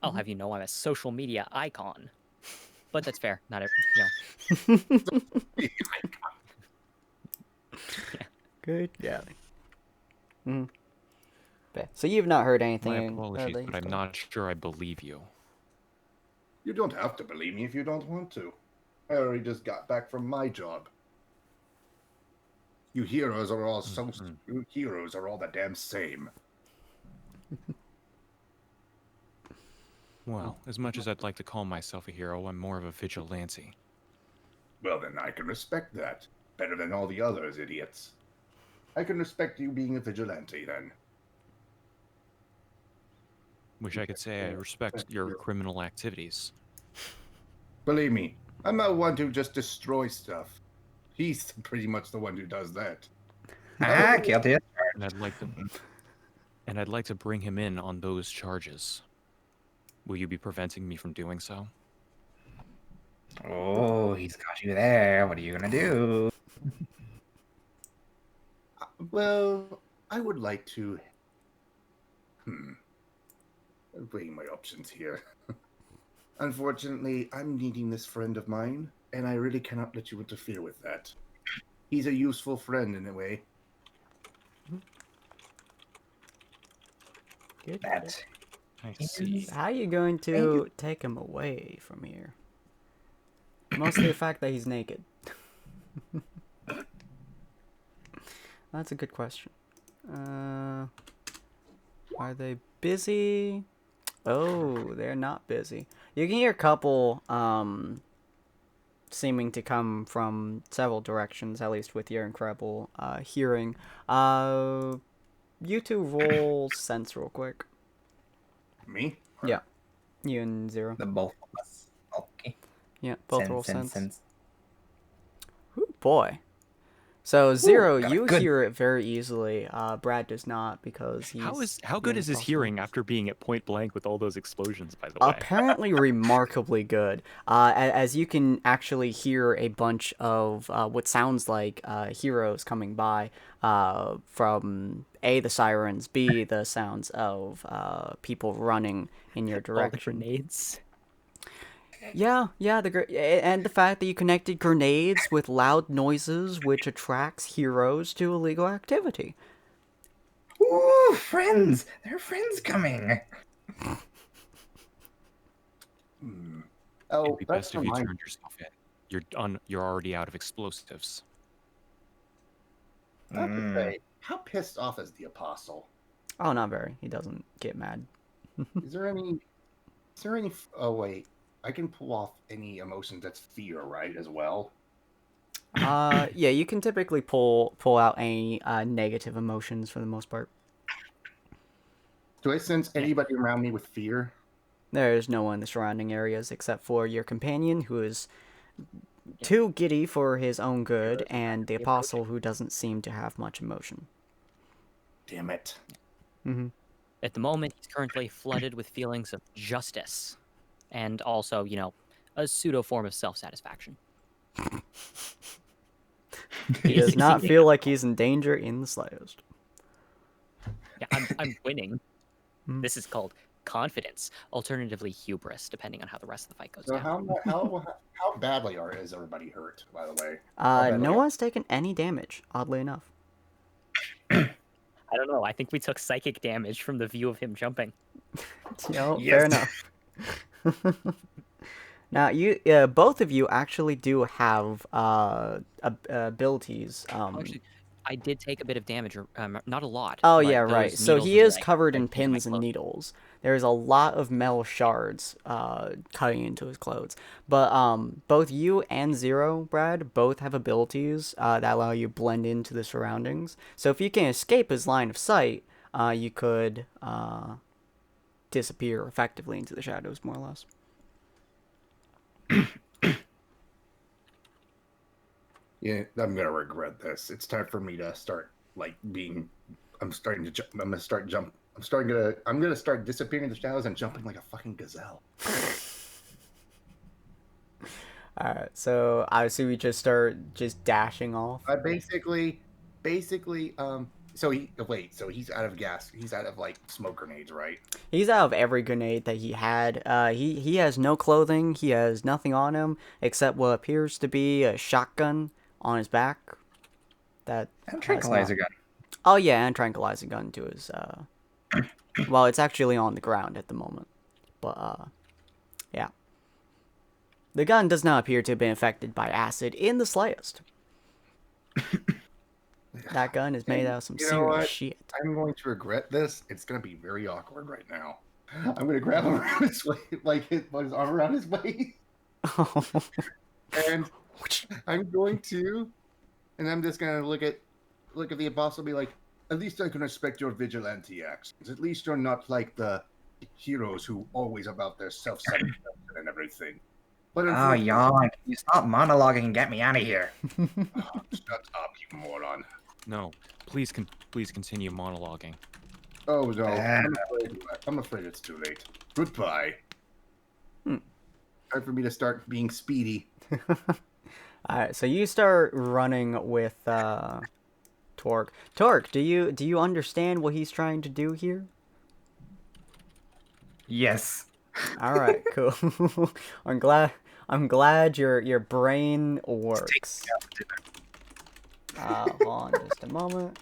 C: I'll have you know I'm a social media icon. But that's fair. Not
B: Good. Yeah. So you've not heard anything.
E: My apologies,
B: that
E: but I'm not sure I believe you.
F: You don't have to believe me if you don't want to. I already just got back from my job. You heroes are all you heroes are all the damn same.
E: Well, as much as I'd like to call myself a hero, I'm more of a vigilante.
F: Well, then I can respect that. Better than all the others, idiots. I can respect you being a vigilante, then.
E: Wish I could say I respect your criminal activities.
F: Believe me, I'm not one to just destroy stuff. He's pretty much the one who does that.
A: Ah, guilty.
E: And I'd like to bring him in on those charges. Will you be preventing me from doing so?
A: Oh, he's got you there. What are you gonna do?
F: Well, I would like to... I'm weighing my options here. Unfortunately, I'm needing this friend of mine, and I really cannot let you interfere with that. He's a useful friend in a way.
B: Good.
A: That
E: I see.
B: How are you going to take him away from here? Mostly the fact that he's naked. That's a good question. Are they busy? Oh, they're not busy. You can hear a couple seeming to come from several directions, at least with your incredible hearing. You two roll sense real quick.
F: Me?
B: Yeah. You and Zero.
A: the both of us. Okay.
B: Yeah, both roll sense.
A: Sense.
B: Ooh, boy. So Zero,
A: got a
B: you
A: good-
B: hear it very easily. Brad does not because he's
E: How good
B: hearing
E: is his
B: crossbow.
E: hearing after being at point blank with all those explosions, by the way?
B: Apparently remarkably good. As you can actually hear a bunch of what sounds like heroes coming by from A, the sirens, B, the sounds of people running in your
C: All the
B: direction.
C: grenades.
B: Yeah, and the fact that you connected grenades with loud noises, which attracts heroes to illegal activity.
A: Ooh, friends! There are friends coming.
F: Oh,
E: It'd be
F: that's
E: best if you
F: mine.
E: turned yourself in. You're already out of explosives.
F: I have to say, how pissed off is the apostle?
B: Oh, not very. He doesn't get mad.
F: Is there any? Oh wait, I can pull off any emotion that's fear, right? As well.
B: Yeah, you can typically pull out any negative emotions for the most part.
F: Do I sense anybody around me with fear?
B: There is no one in the surrounding areas except for your companion, who is too giddy for his own good, and the apostle, who doesn't seem to have much emotion.
F: Damn it.
B: Mm-hmm.
C: At the moment, he's currently flooded with feelings of justice and also, a pseudo form of self-satisfaction.
B: He does not feel like he's in danger in the slightest.
C: Yeah, I'm winning. This is called confidence, alternatively hubris, depending on how the rest of the fight goes
F: So
C: down.
F: how badly is everybody hurt, by the way?
B: No one's taken any damage, oddly enough.
C: I don't know. I think we took psychic damage from the view of him jumping.
B: Fair enough. Now, both of you actually do have abilities.
C: Actually, I did take a bit of damage, not a lot.
B: Oh
C: but
B: yeah, right.
C: those
B: So
C: needles
B: he
C: in
B: is
C: my leg
B: covered in
C: went into my
B: pins and
C: clothes.
B: needles. There's a lot of metal shards cutting into his clothes. But both you and Zero, Brad, both have abilities that allow you to blend into the surroundings. So if you can escape his line of sight, you could disappear effectively into the shadows, more or less.
F: Yeah, I'm gonna regret this. It's time for me to start I'm starting to jump. I'm gonna start jump. I'm gonna start disappearing in the shadows and jumping like a fucking gazelle.
B: Alright, so I assume we just start dashing off.
F: I basically, So he's out of gas. He's out of like smoke grenades, right?
B: He's out of every grenade that he had. He has no clothing. He has nothing on him except what appears to be a shotgun on his back. That
A: And tranquilizer gun.
B: Oh yeah, and tranquilizer gun to his. Well, it's actually on the ground at the moment, but yeah. The gun does not appear to have been affected by acid in the slightest. That gun is made out of some serious shit.
F: I'm going to regret this. It's going to be very awkward right now. I'm going to grab him around his waist, put his arm around his waist, and I'm just going to look at the apostle and be like, at least I can respect your vigilante actions. At least you're not like the heroes who always about their self-satisfaction and everything. But
A: Oh, yawn. You stop monologuing and get me out of here.
F: Shut up, you moron.
E: No, please continue monologuing.
F: Oh no, I'm afraid it's too late. Goodbye. Time for me to start being speedy.
B: Alright, so you start running with Torque. Torque, do you understand what he's trying to do here?
A: Yes.
B: Alright, cool. I'm glad your brain works. Hold on just a moment.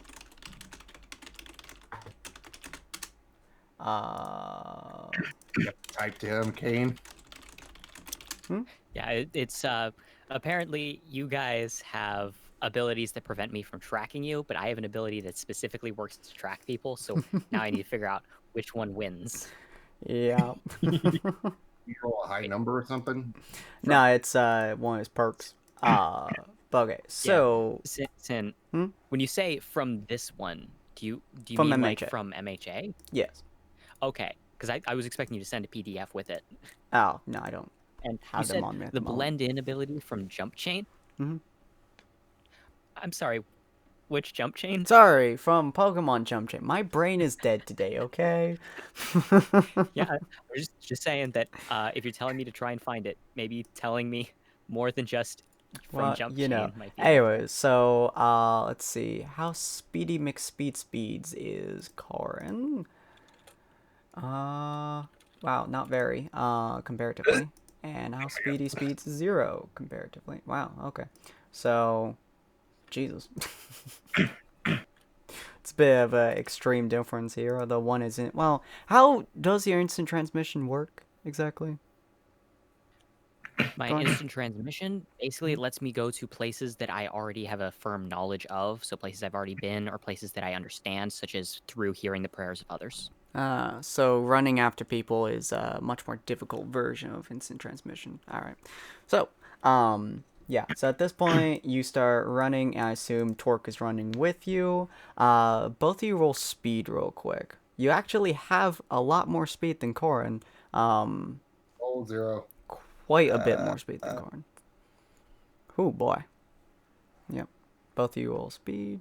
F: Type to him, Kane.
C: Yeah, it's apparently you guys have abilities that prevent me from tracking you, but I have an ability that specifically works to track people. So now I need to figure out which one wins.
B: Yeah.
F: You roll a high number or something?
B: No, it's one of his perks. Okay, so
C: Sin, when you say from this one, do you
B: From
C: mean
B: MHA.
C: like from MHA?
B: yes.
C: Okay, because I was expecting you to send a PDF with it.
B: Oh no, I don't.
C: And
B: Have
C: you
B: them
C: said
B: on me at
C: the
B: the moment.
C: blend-in ability from Jumpchain?
B: Mhm.
C: I'm sorry, which Jumpchain?
B: Sorry, from Pokemon Jumpchain. My brain is dead today. Okay.
C: Yeah, I was just saying that if you're telling me to try and find it, maybe telling me more than just from
B: Well,
C: Jumpchain might be helpful.
B: Anyways, so let's see. How speedy speeds is Corin? Wow, not very. Comparatively. And how speedy speeds is 0 comparatively. Wow, okay. So, Jesus. It's a bit of an extreme difference here, although one isn't. Well, how does your instant transmission work exactly?
C: My
B: Go on.
C: instant transmission basically lets me go to places that I already have a firm knowledge of, so places I've already been or places that I understand, such as through hearing the prayers of others.
B: So running after people is a much more difficult version of instant transmission. All right. So, Yeah, so at this point, you start running, and I assume Torque is running with you. Both of you roll speed real quick. You actually have a lot more speed than Corin. Um,
F: Roll 0.
B: quite a bit more speed than Corin. Oh boy. Yep. Both of you roll speed.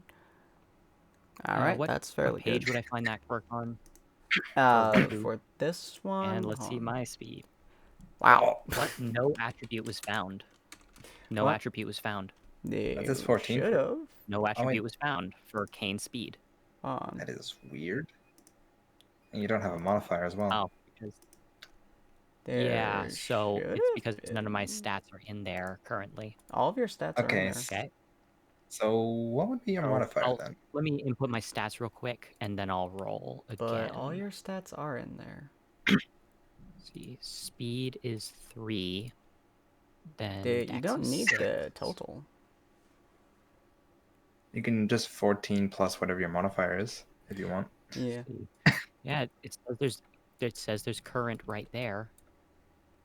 B: Alright, that's fairly
C: what page
B: good.
C: would I find that quirk on?
B: For this one,
C: And let's see
B: hold on.
C: my speed.
B: Wow.
C: What? No attribute was found. No
B: What?
C: attribute was found.
A: That is 14 for-
B: Should have.
C: No attribute was found for Kane's speed.
A: That is weird. And you don't have a modifier as well.
C: Oh, because
B: There
C: so it's
B: should've
C: because none of my
B: been.
C: stats are in there currently.
B: All of your stats are in
A: Okay,
B: there.
C: Okay.
A: So what would be your modifier then?
C: Let me input my stats real quick, and then I'll roll again.
B: But all your stats are in there.
C: Let's see, speed is 3. Then
B: You
C: dex
B: don't
C: is
B: need
C: 6.
B: the total.
A: You can just 14 plus whatever your modifier is, if you want.
B: Yeah.
C: Yeah, it says there's current right there.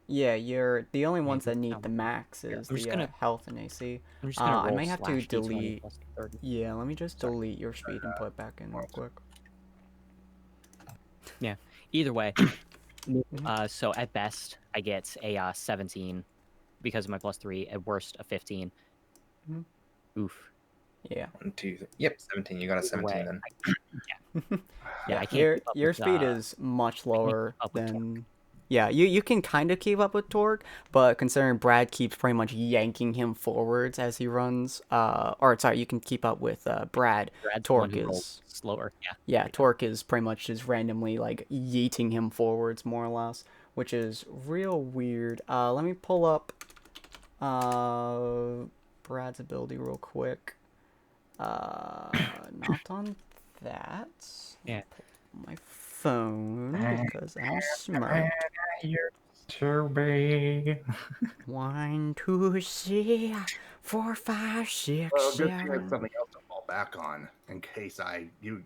B: Yeah, you're the only ones that
C: no.
B: need the max is
C: I'm just
B: the
C: gonna-
B: health and AC.
C: I'm just gonna roll
B: I may have to
C: /d20
B: delete.
C: plus 30.
B: Yeah, let me just delete your speed and put it back in real quick.
C: Either way, so at best I get a 17 because of my +3. At worst, a 15.
B: Mhm.
C: Oof.
B: Yeah.
A: 1, 2, 3. Yep, 17. You got a 17 then.
C: Yeah, I can't
B: Your
C: keep up
B: your
C: with,
B: speed is much lower
C: up with Torque.
B: than. Yeah, you can kind of keep up with Torque, but considering Brad keeps pretty much yanking him forwards as he runs, or sorry, you can keep up with Brad.
C: Brad's the one
B: Torque
C: who rolls
B: is
C: slower. Yeah.
B: Yeah, Torque is pretty much just randomly like yeeting him forwards more or less, which is real weird. Let me pull up Brad's ability real quick. Not on that.
C: Yeah.
B: My phone because I'm smart.
A: You're so big.
B: 1, 2, 3, 4, 5, 6,
F: Well, good thing I have
B: 7.
F: something else to fall back on in case I do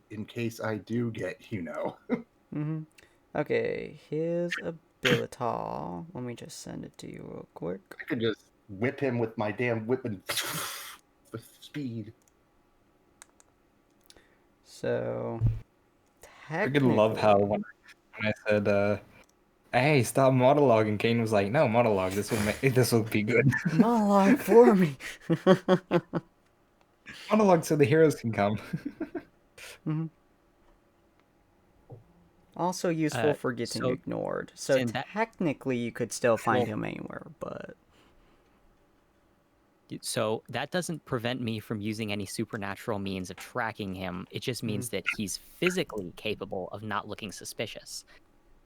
F: get,
B: Mm-hmm. Okay, his ability. Let me just send it to you real quick.
F: I could just whip him with my damn whip and with speed.
B: So,
A: I could love how when I said, "Hey, stop monologuing," Kane was like, "No, monologue. This will be good.
B: monologue for me.
A: Monologue so the heroes can come."
B: Mm-hmm. Also useful for getting
C: so
B: ignored. So
C: since that-
B: technically, you could still find
C: Well-
B: him anywhere, but
C: So that doesn't prevent me from using any supernatural means of tracking him. It just means that he's physically capable of not looking suspicious.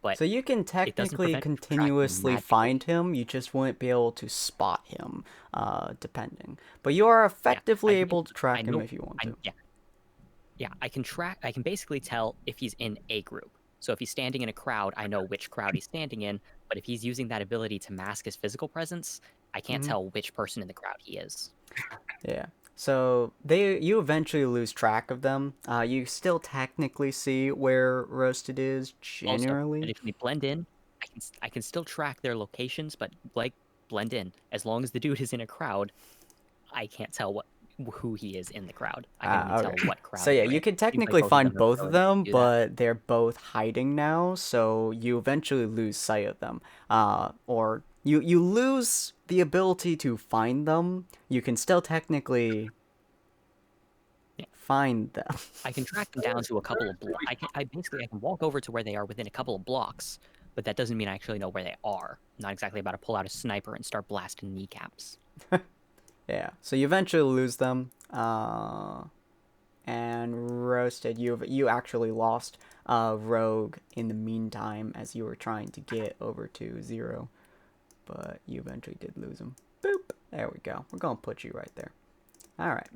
C: But
B: so you can technically
C: prevent you from tracking
B: continuously
C: magically.
B: find him. You just wouldn't be able to spot him, depending. But you are effectively
C: I can-
B: able to track
C: I
B: him
C: know-
B: if you want to.
C: Yeah, I can basically tell if he's in a group. So if he's standing in a crowd, I know which crowd he's standing in. But if he's using that ability to mask his physical presence, I can't tell which person in the crowd he is.
B: Yeah. So you eventually lose track of them. You still technically see where Roasted is generally.
C: Also, if they blend in, I can still track their locations, but like blend in. As long as the dude is in a crowd, I can't tell who he is in the crowd. I can only
B: Okay.
C: tell what crowd.
B: So yeah,
C: they're
B: you
C: in.
B: can
C: Seems like
B: technically
C: both
B: find
C: have
B: both of
C: ability to
B: them,
C: do that.
B: but they're both hiding now, so you eventually lose sight of them. Or you lose the ability to find them. You can still technically find them.
C: I can track them down to a couple of blocks. I can walk over to where they are within a couple of blocks, but that doesn't mean I actually know where they are. I'm not exactly about to pull out a sniper and start blasting kneecaps.
B: Yeah. So you eventually lose them. And Roasted, you actually lost Rogue in the meantime as you were trying to get over to 0, but you eventually did lose him. Boop. There we go. We're gonna put you right there. All right.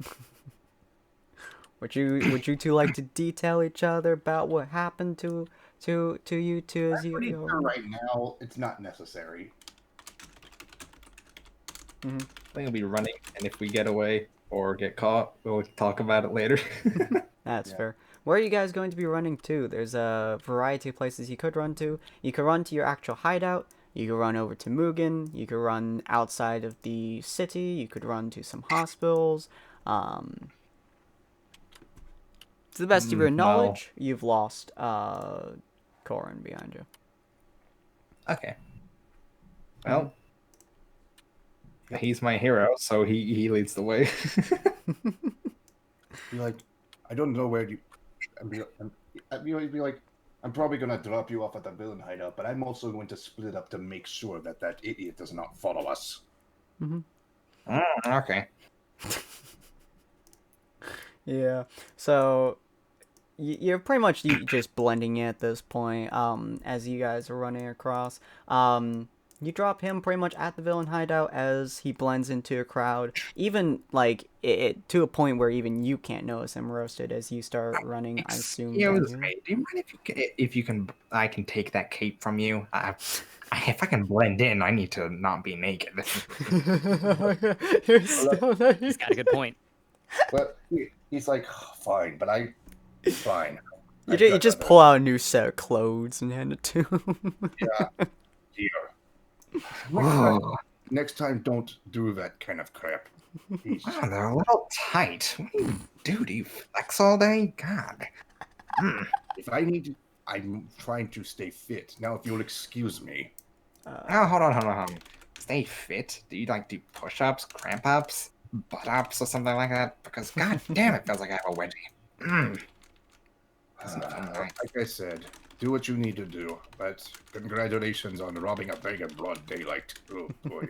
B: Would you two like to detail each other about what happened to you two as
F: Pretty
B: you?
F: sure right now it's not necessary.
A: I think we'll be running, and if we get away or get caught, we'll talk about it later.
B: That's fair. Where are you guys going to be running to? There's a variety of places you could run to. You could run to your actual hideout. You could run over to Mugen. You could run outside of the city. You could run to some hospitals. To the best of your knowledge, you've lost Corin behind you.
A: Okay. Well, he's my hero, so he leads the way.
F: Be like, I don't know where you. Be like, I'm probably gonna drop you off at the villain hideout, but I'm also going to split up to make sure that that idiot does not follow us.
A: Okay.
B: Yeah. So you're pretty much just blending in at this point. As you guys are running across. You drop him pretty much at the villain hideout as he blends into a crowd. Even, like, it to a point where even you can't notice him roasted as you start running, I assume.
A: Excuse me. Do you mind if you can, I can take that cape from you? If I can blend in, I need to not be naked.
B: You're still nice.
C: He's got a good point.
F: Well, he's like, fine, but fine.
B: You just pull out a new set of clothes and hand it to him.
F: Yeah. Here. Next time, don't do that kind of crap.
A: Wow, they're a little tight. What do you do? Do you flex all day? God.
F: If I need to, I'm trying to stay fit. Now, if you'll excuse me.
A: Hold on. Stay fit? Do you do push-ups, cramp-ups, butt-ups, or something like that? Because god damn, it feels like I have a wedgie.
F: Like I said, do what you need to do. But congratulations on robbing a bank in broad daylight. Oh boy.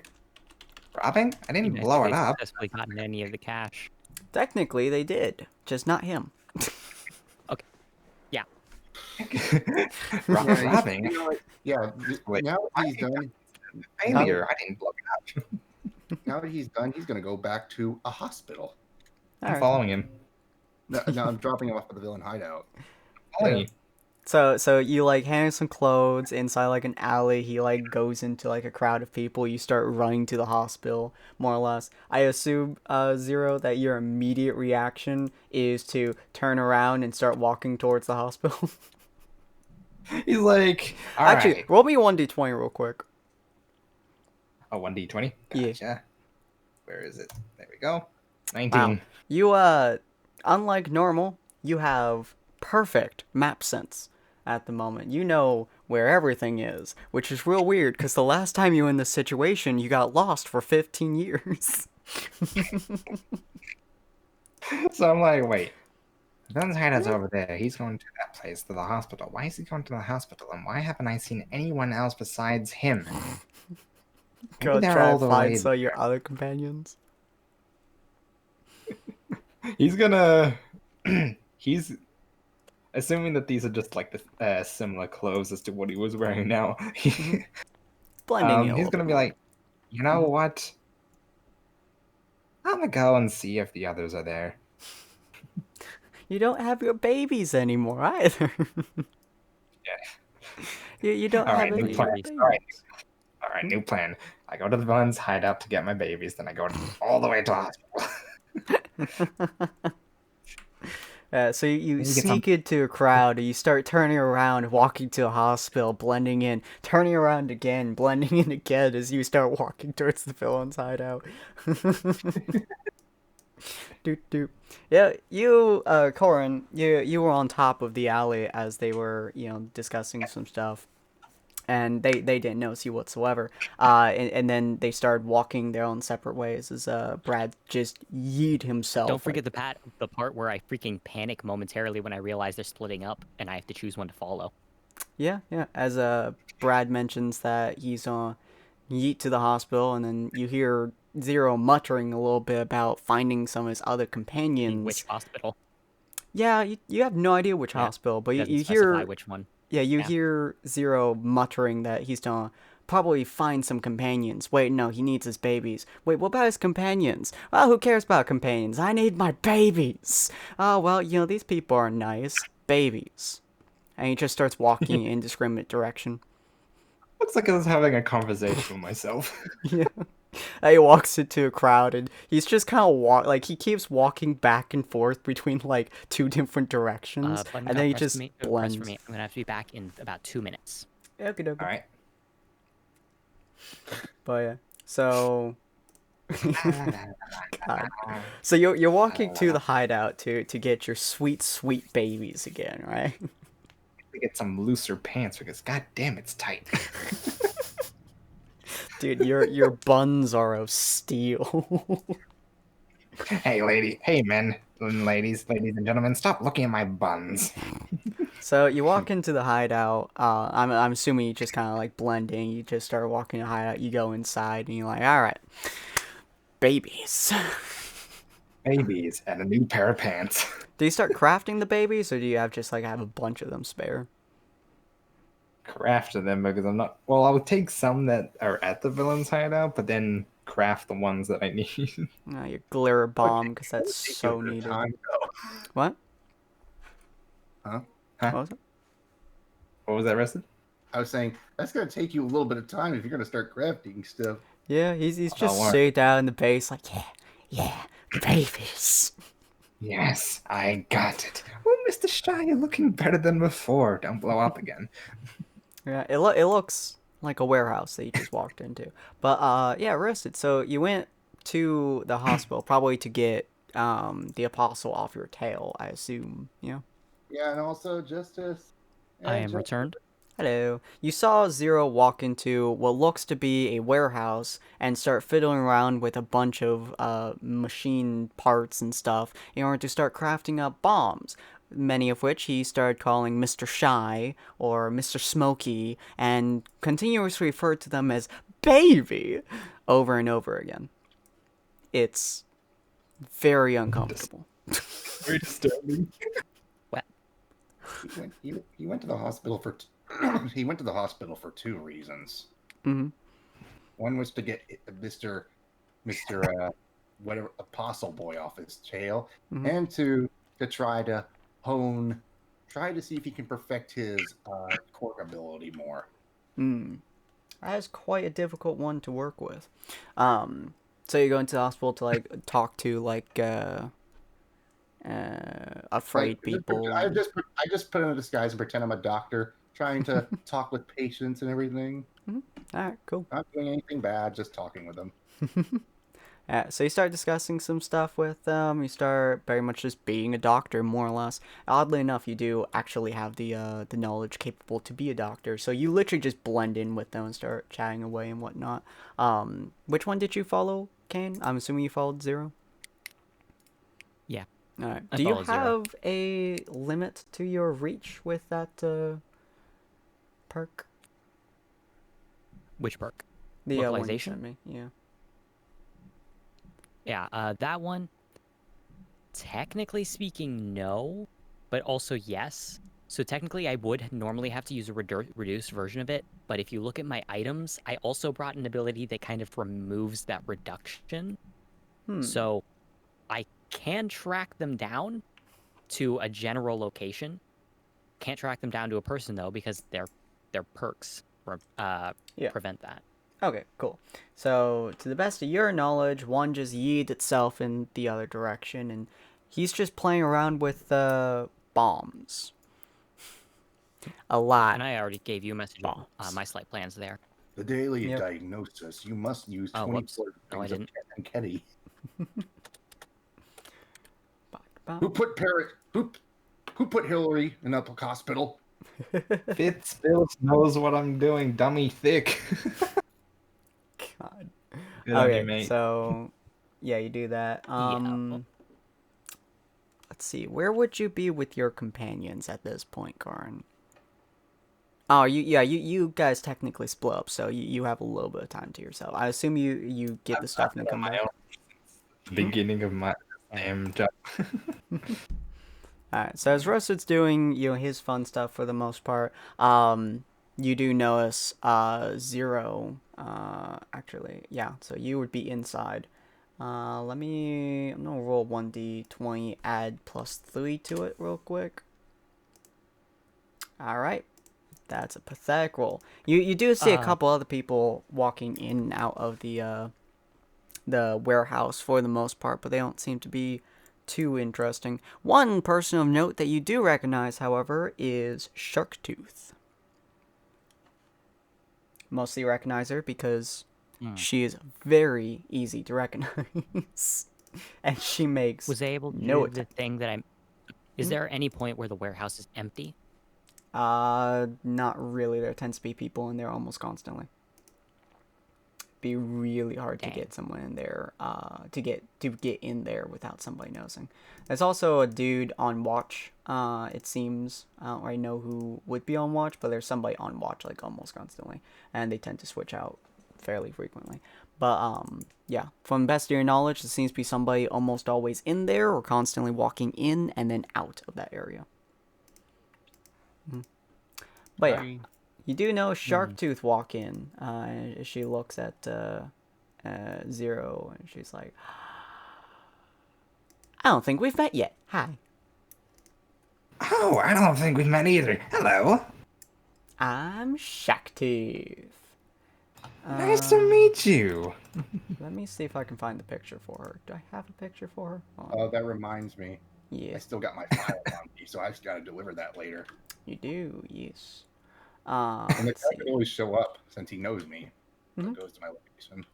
A: Robbing? I didn't
C: Nice
A: blow
C: if
A: it
C: they
A: up.
C: successfully gotten any of the cash.
B: Technically, they did, just not him.
C: Okay. Yeah.
A: Robbing?
F: You know what? Yeah.
A: Wait,
F: now that he's done.
A: Failure. I didn't blow it up.
F: Now that he's done, he's gonna go back to a hospital.
A: I'm
B: Alright.
A: following him.
F: No, I'm dropping him off at the villain hideout.
A: Following you.
B: So you like hand him some clothes inside like an alley. He like goes into like a crowd of people. You start running to the hospital, more or less. I assume, Zero, that your immediate reaction is to turn around and start walking towards the hospital.
A: He's like,
B: Actually, roll me 1d20 real quick.
A: Oh, 1d20?
B: Yeah.
A: Gotcha. Where is it? There we go. 19.
B: Wow. You, unlike normal, you have perfect map sense at the moment. You know where everything is, which is real weird because the last time you were in this situation, you got lost for 15 years.
A: So I'm like, wait. Ben's hideout's over there. He's going to that place, to the hospital. Why is he going to the hospital? And why haven't I seen anyone else besides him?
B: Go
A: Maybe they're
B: try
A: all
B: to
A: the
B: find
A: way
B: some of your other companions.
A: He's gonna. He's assuming that these are just like the similar clothes as to what he was wearing now.
B: Blending in.
A: He's gonna be like, you know what? I'm gonna go and see if the others are there.
B: You don't have your babies anymore either.
A: Yeah.
B: You don't
A: All
B: have
A: right,
B: any
A: new
B: of
A: plan.
B: your babies.
A: All right, new plan. I go to the villain's hideout to get my babies, then I go all the way to the hospital.
B: So you
A: get
B: sneak into a crowd, and you start turning around, walking to a hospital, blending in, turning around again, blending in again as you start walking towards the villain's hideout. Doot doot. Yeah, you, Corin, you were on top of the alley as they were, discussing some stuff. And they didn't notice you whatsoever. And then they started walking their own separate ways as Brad just yeet himself.
C: Don't forget the part where I freaking panic momentarily when I realize they're splitting up and I have to choose one to follow.
B: Yeah. As Brad mentions that he's yeet to the hospital, and then you hear Zero muttering a little bit about finding some of his other companions.
C: Which hospital?
B: Yeah, you have no idea which hospital, but
C: Doesn't
B: you
C: specify
B: hear
C: which one.
B: Yeah, you hear Zero muttering that he's gonna probably find some companions. Wait, no, he needs his babies. Wait, what about his companions? Well, who cares about companions? I need my babies! Oh, well, these people are nice. Babies. And he just starts walking in indiscriminate direction.
A: Looks like I was having a conversation with myself.
B: Yeah. And he walks into a crowd, and he's just kind of he keeps walking back and forth between, like, two different directions. And then he just blends.
C: For me. I'm gonna have to be back in about 2 minutes.
B: Okay.
A: All right.
B: But yeah, so God. So you're walking to the hideout to get your sweet babies again, right?
A: To get some looser pants because god damn it's tight.
B: Dude, your buns are of steel.
A: Hey men and ladies and gentlemen, stop looking at my buns.
B: So you walk into the hideout. I'm assuming you just kind of like blend in. You just start walking the hideout. You go inside and you're like, all right, babies.
A: Babies and a new pair of pants.
B: Do you start crafting the babies, or do you have just like have a bunch of them spare?
A: Craft them because I'm not. Well, I would take some that are at the villain's hideout, but then craft the ones that I need.
B: Your glitter bomb, because
F: That
B: that's
F: would take
B: so
F: you a bit of
B: needed.
F: time, though.
B: What?
F: Huh?
B: What was it?
A: What was that, Rested?
F: I was saying that's gonna take you a little bit of time if you're gonna start crafting stuff.
B: Yeah, he's just
A: worry.
B: sitting down in the base like, yeah, babies.
A: Yes, I got it. Oh, Mr. Shy, you're looking better than before. Don't blow up again.
B: Yeah, it looks like a warehouse that you just walked into. But yeah, Roasted. So you went to the hospital probably to get the apostle off your tail, I assume. Yeah.
F: Yeah, and also Justice.
C: I
F: and
C: am returned.
B: Hello. You saw Zero walk into what looks to be a warehouse and start fiddling around with a bunch of machine parts and stuff in order to start crafting up bombs. Many of which he started calling Mr. Shy or Mr. Smoky and continuously referred to them as baby over and over again. It's very uncomfortable.
A: Very disturbing.
F: He went to the hospital for he went to the hospital for 2 reasons.
B: Mm-hmm.
F: One was to get Mr. Whatever Apostle Boy off his tail,
B: Mhm.
F: and to try to see if he can perfect his core ability more.
B: That is quite a difficult one to work with. So you go into the hospital to like talk to like afraid people.
F: I just put in a disguise and pretend I'm a doctor, trying to talk with patients and everything.
B: All right, cool.
F: Not doing anything bad, just talking with them.
B: So you start discussing some stuff with them. You start very much just being a doctor, more or less. Oddly enough, you do actually have the knowledge capable to be a doctor. So you literally just blend in with them and start chatting away and whatnot. Which one did you follow, Kane? I'm assuming you followed Zero.
C: Yeah.
B: All right.
C: I
B: Do you
C: follow Zero.
B: have a limit to your reach with that perk?
C: Which perk?
B: The one you
C: Localization?
B: sent me. Yeah.
C: Yeah, that one, technically speaking, no, but also yes. So technically, I would normally have to use a reduced version of it, but if you look at my items, I also brought an ability that kind of removes that reduction. So I can track them down to a general location. Can't track them down to a person, though, because their perks prevent that.
B: Okay, cool. So, to the best of your knowledge, one just yeeted itself in the other direction, and he's just playing around with bombs. A lot.
C: And I already gave you a message of my slight plans there.
F: The daily diagnosis: you must use 24
C: No, I
F: things of
C: didn't.
F: Ken and Ketty.
B: Bop.
F: Who put Hillary in a hospital?
A: Fitz knows what I'm doing, dummy thick.
B: God.
A: Good on you,
B: Okay,
A: mate.
B: so yeah, you do that. Let's see. Where would you be with your companions at this point, Karin? Oh, you guys technically split up, so you have a little bit of time to yourself. I assume you get the stuff and then come back.
A: Beginning of my damn job.
B: Alright, so as Roasted's doing, his fun stuff for the most part, you do notice, Zero, actually, yeah, so you would be inside. I'm gonna roll 1d20, add +3 to it real quick. Alright, that's a pathetic roll. You do see a couple other people walking in and out of the warehouse for the most part, but they don't seem to be too interesting. One person of note that you do recognize, however, is Sharktooth. mostly recognize her because
C: Hmm.
B: she is very easy to recognize. And she makes
C: Was I able to
B: no
C: do the
B: attempt.
C: thing that I'm? Is
B: Hmm?
C: there any point where the warehouse is empty?
B: Not really. There tends to be people in there almost constantly. Be really hard to
C: Dang.
B: get someone in there, to get in there without somebody noticing. There's also a dude on watch. It seems I don't really know who would be on watch, but there's somebody on watch like almost constantly, and they tend to switch out fairly frequently. But yeah, from best of your knowledge, there seems to be somebody almost always in there or constantly walking in and then out of that area. But yeah, you do know Sharktooth walk in. She looks at Zero and she's like, I don't think we've met yet. Hi.
A: Oh, I don't think we've met either. Hello.
B: I'm Sharktooth.
A: Nice to meet you.
B: Let me see if I can find the picture for her. Do I have a picture for her? Hold on.
F: Oh, that reminds me. I
B: Yeah,
F: still got my file on me, so I just got to deliver that later.
B: you do. Yes.
F: And the
B: Let's
F: guy
B: see.
F: can always show up since he knows me. So
B: Mhm.
F: it goes to my location.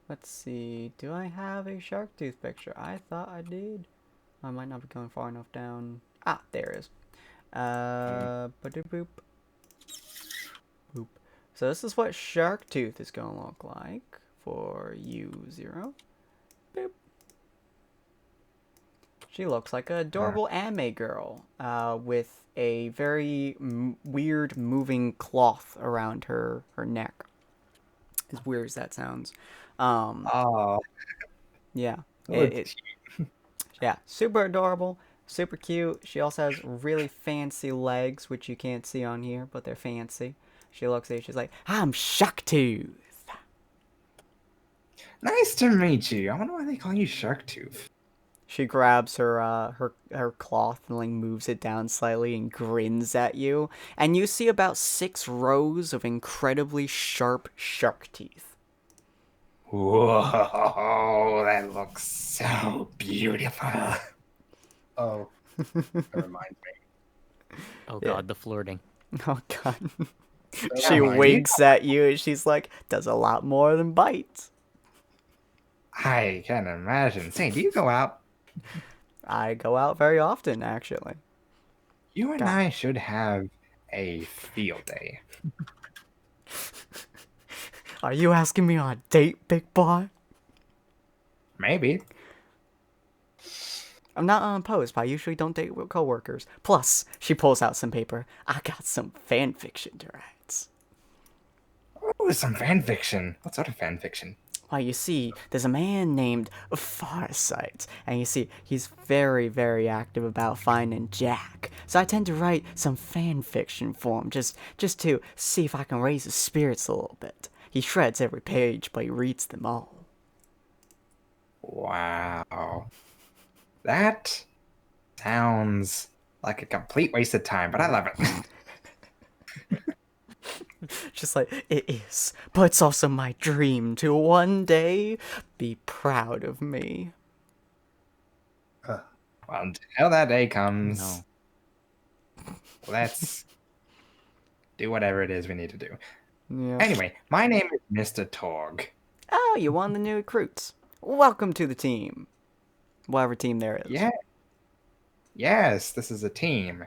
B: Let's see. Do I have a Sharktooth picture? I thought I did. I might not be going far enough down. Ah, there it is. Ba-doop-boop. Boop. So this is what Sharktooth is gonna look like for you, Zero. Boop. She looks like an adorable anime girl, with a very weird moving cloth around her neck. As weird as that sounds.
A: Oh,
B: Yeah.
A: it's
B: Yeah, super adorable, super cute. She also has really fancy legs, which you can't see on here, but they're fancy. She looks at you, she's like, I'm Sharktooth.
A: nice to meet you. I wonder why they call you Sharktooth.
B: She grabs her cloth and like moves it down slightly and grins at you, and you see about 6 rows of incredibly sharp shark teeth.
A: Whoa, that looks so beautiful.
F: Oh, that reminds me.
C: Oh
B: Yeah.
C: God, the flirting.
B: Oh god.
F: So
B: She
A: Come on,
B: winks at you and she's like, does a lot more than bite.
A: I can imagine. Say, do you go out?
B: I go out very often, actually.
A: You and
B: God.
A: I should have a field day.
B: Are you asking me on a date, big boy?
A: Maybe.
B: I'm not unopposed, but I usually don't date with coworkers. Plus, she pulls out some paper. I got some fan fiction to write.
A: Oh, some fan fiction. What sort of fan fiction?
B: Well, you see, there's a man named Farsight, and you see, he's very, very active about finding Jack. So I tend to write some fan fiction for him, just to see if I can raise his spirits a little bit. He shreds every page, but he reads them all.
A: Wow. That sounds like a complete waste of time, but I love it.
B: Just like, it is, but it's also my dream to one day be proud of me.
A: Well, until that day comes,
C: No.
A: let's do whatever it is we need to do.
B: Yeah.
A: Anyway, my name is Mr. Torg.
B: Oh, you're one of the new recruits. Welcome to the team. Whatever team there is.
A: Yeah. Yes, this is a team.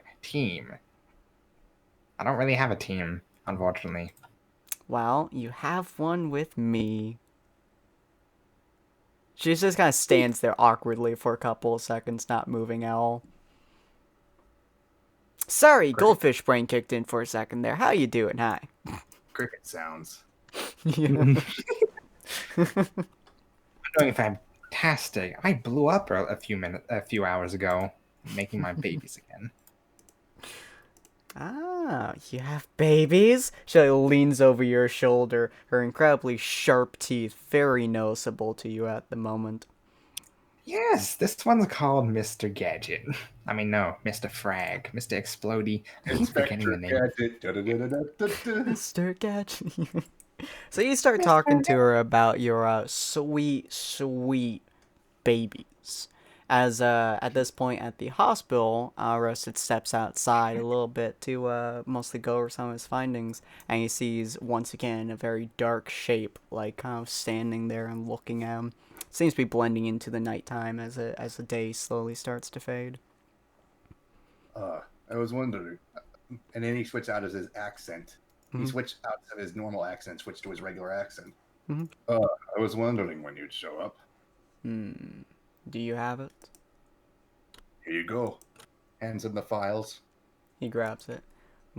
A: I don't really have a team, unfortunately.
B: Well, you have one with me. She just kind of stands there awkwardly for a couple of seconds, not moving at all. Sorry, goldfish brain kicked in for a second there. How you doing? Hi.
F: Cricket sounds.
B: Yeah.
A: I'm doing fantastic. I blew up a few hours ago, making my babies again.
B: Ah, you have babies? She leans over your shoulder, her incredibly sharp teeth very noticeable to you at the moment.
A: Yes, this one's called Mr. Gadget. I mean, no, Mr. Frag, Mr. Explodey. I keep forgetting the name.
F: Gadget. Da-da-da-da-da-da.
B: Mr. Gadget. So you start talking to her about your sweet, sweet babies. As at this point at the hospital, Roasted steps outside a little bit to mostly go over some of his findings, and he sees once again a very dark shape, like kind of standing there and looking at him. Seems to be blending into the nighttime as the day slowly starts to fade.
F: I was wondering, and then he switched out of his accent. He
B: Mhm.
F: switched out of his normal accent, switched to his regular accent.
B: Mhm.
F: I was wondering when you'd show up.
B: Do you have it?
F: Here you go. Hands him the files.
B: He grabs it.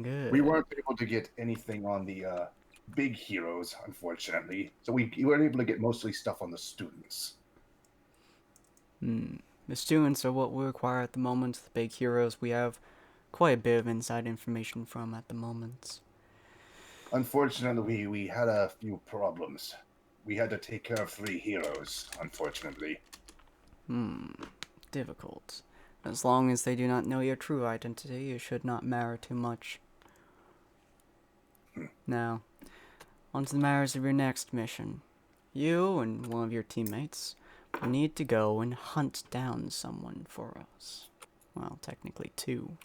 B: Good.
F: We weren't able to get anything on the big heroes, unfortunately. So we were able to get mostly stuff on the students.
B: The students are what we require at the moment. The big heroes we have quite a bit of inside information from at the moment.
F: Unfortunately, we had a few problems. We had to take care of 3 heroes, unfortunately.
B: Difficult. As long as they do not know your true identity, it should not matter too much. Now, on to the matters of your next mission. You and one of your teammates need to go and hunt down someone for us. Well, technically 2.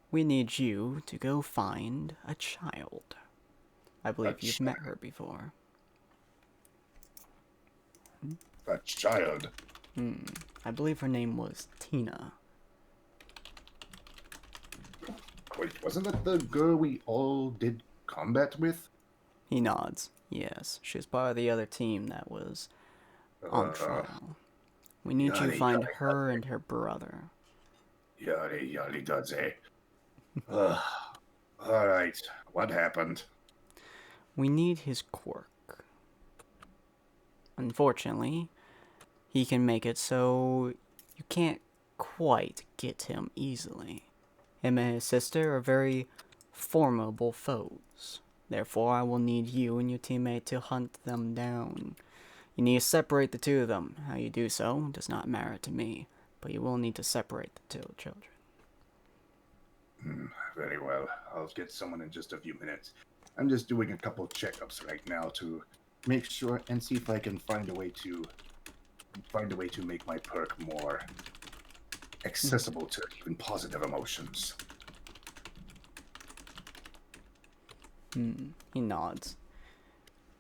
B: We need you to go find a child. I believe you've met her before.
F: A child?
B: I believe her name was Tina.
F: Wait, wasn't that the girl we all did combat with?
B: He nods. Yes, she was part of the other team that was on trial. We need you to find her and her brother.
F: Yari yari does. All right, what happened?
B: We need his quirk. Unfortunately, he can make it so you can't quite get him easily. Him and his sister are very formidable foes. Therefore, I will need you and your teammate to hunt them down. You need to separate the 2 of them. How you do so does not matter to me, but you will need to separate the 2 children.
F: Very well. I'll get someone in just a few minutes. I'm just doing a couple checkups right now to make sure and see if I can find a way to make my perk more accessible to even positive emotions.
B: He nods.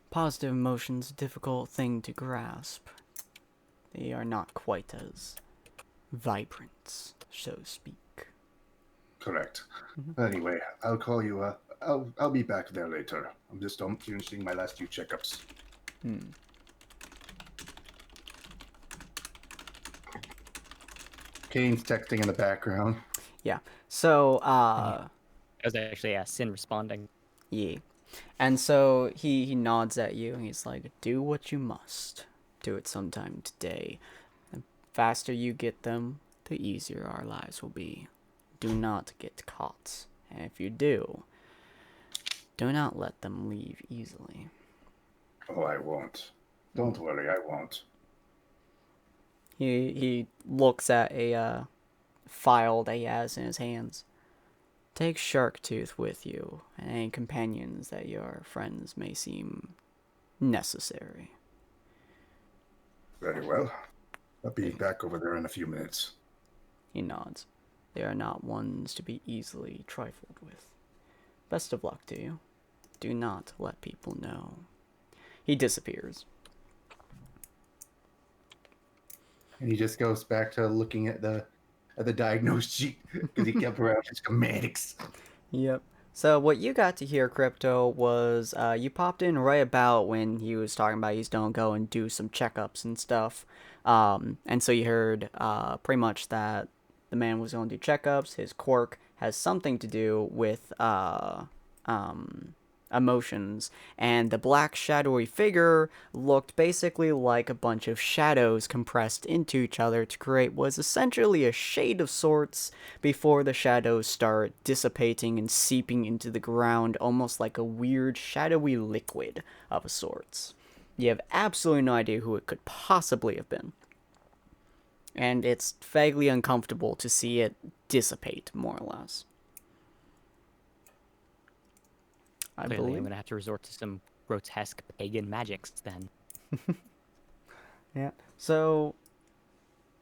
B: Positive emotions, a difficult thing to grasp. They are not quite as vibrant, so to speak.
F: Correct. Anyway, I'll call you. I'll be back there later. I'm just finishing my last few checkups. Kane's texting in the background.
B: Yeah. So,
C: That was actually Sin responding.
B: yeah. And so he nods at you and he's like, do what you must. Do it sometime today. The faster you get them, the easier our lives will be. Do not get caught. And if you do not let them leave easily.
F: Oh, I won't. Don't worry, I won't.
B: He looks at a file that he has in his hands. Take Sharktooth with you, and any companions that your friends may seem necessary.
F: Very well. I'll be back over there in a few minutes.
B: He nods. They are not ones to be easily trifled with. Best of luck to you. Do not let people know. He disappears.
F: And he just goes back to looking at the diagnose sheet because he kept around his schematics.
B: Yep. So what you got to hear, Crypto, was you popped in right about when he was talking about he's gonna go and do some checkups and stuff. And so you heard pretty much that the man was going to do checkups. His quirk has something to do with emotions, and the black shadowy figure looked basically like a bunch of shadows compressed into each other to create what is essentially a shade of sorts before the shadows start dissipating and seeping into the ground, almost like a weird shadowy liquid of a sorts. You have absolutely no idea who it could possibly have been, and it's vaguely uncomfortable to see it dissipate, more or less.
C: Clearly, I'm going to have to resort to some grotesque pagan magics then.
B: Yeah. So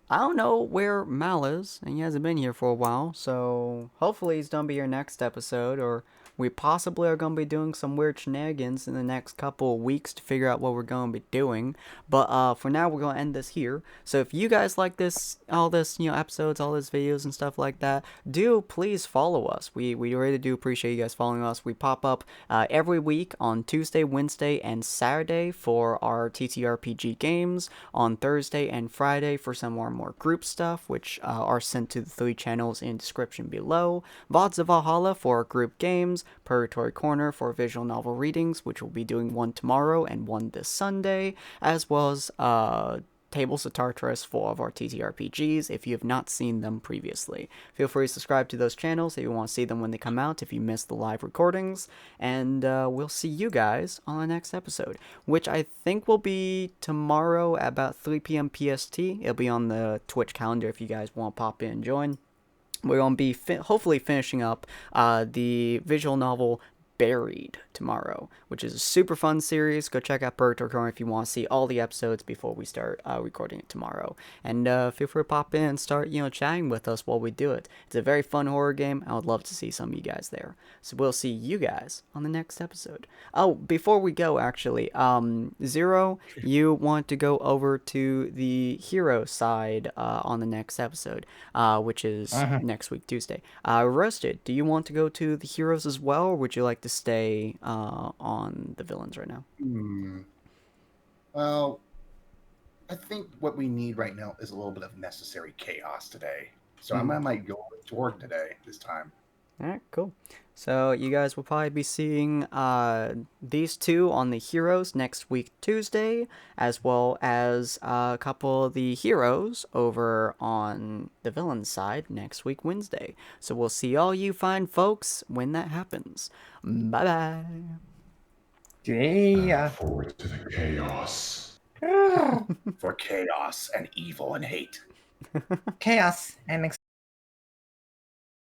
B: I don't know where Mal is, and he hasn't been here for a while, so hopefully he's gonna be here next episode, or we possibly are gonna be doing some weird shenanigans in the next couple of weeks to figure out what we're gonna be doing. But for now, we're gonna end this here. So if you guys like this, all this, episodes, all these videos and stuff like that, do please follow us. We really do appreciate you guys following us. We pop up every week on Tuesday, Wednesday, and Saturday for our TTRPG games. On Thursday and Friday for some more group stuff, which are sent to the 3 channels in description below. Vods of Valhalla for group games. Purgatory Corner for visual novel readings, which we'll be doing one tomorrow and one this Sunday, as well as Tables of Tartarus for all of our TTRPGs if you have not seen them previously. Feel free to subscribe to those channels if you want to see them when they come out, if you missed the live recordings, and we'll see you guys on the next episode, which I think will be tomorrow at about 3 p.m. PST. It'll be on the Twitch calendar if you guys want to pop in and join. We're going to be hopefully finishing up the visual novel Buried tomorrow, which is a super fun series. Go check out Purgatory Corner if you want to see all the episodes before we start recording it tomorrow. And feel free to pop in and start, chatting with us while we do it. It's a very fun horror game. I would love to see some of you guys there. So we'll see you guys on the next episode. Oh, before we go, actually, Zero, you want to go over to the hero side on the next episode, which is next week, Tuesday. Roasted, do you want to go to the heroes as well, or would you like to stay on the villains right now?
F: Well, I think what we need right now is a little bit of necessary chaos today. So I might go with Jorg today, this time.
B: Alright, cool. So you guys will probably be seeing these two on the heroes next week Tuesday, as well as a couple of the heroes over on the villain side next week Wednesday. So we'll see all you fine folks when that happens. Bye-bye.
A: Yeah.
D: Forward to the chaos.
F: For chaos and evil and hate.
A: Chaos and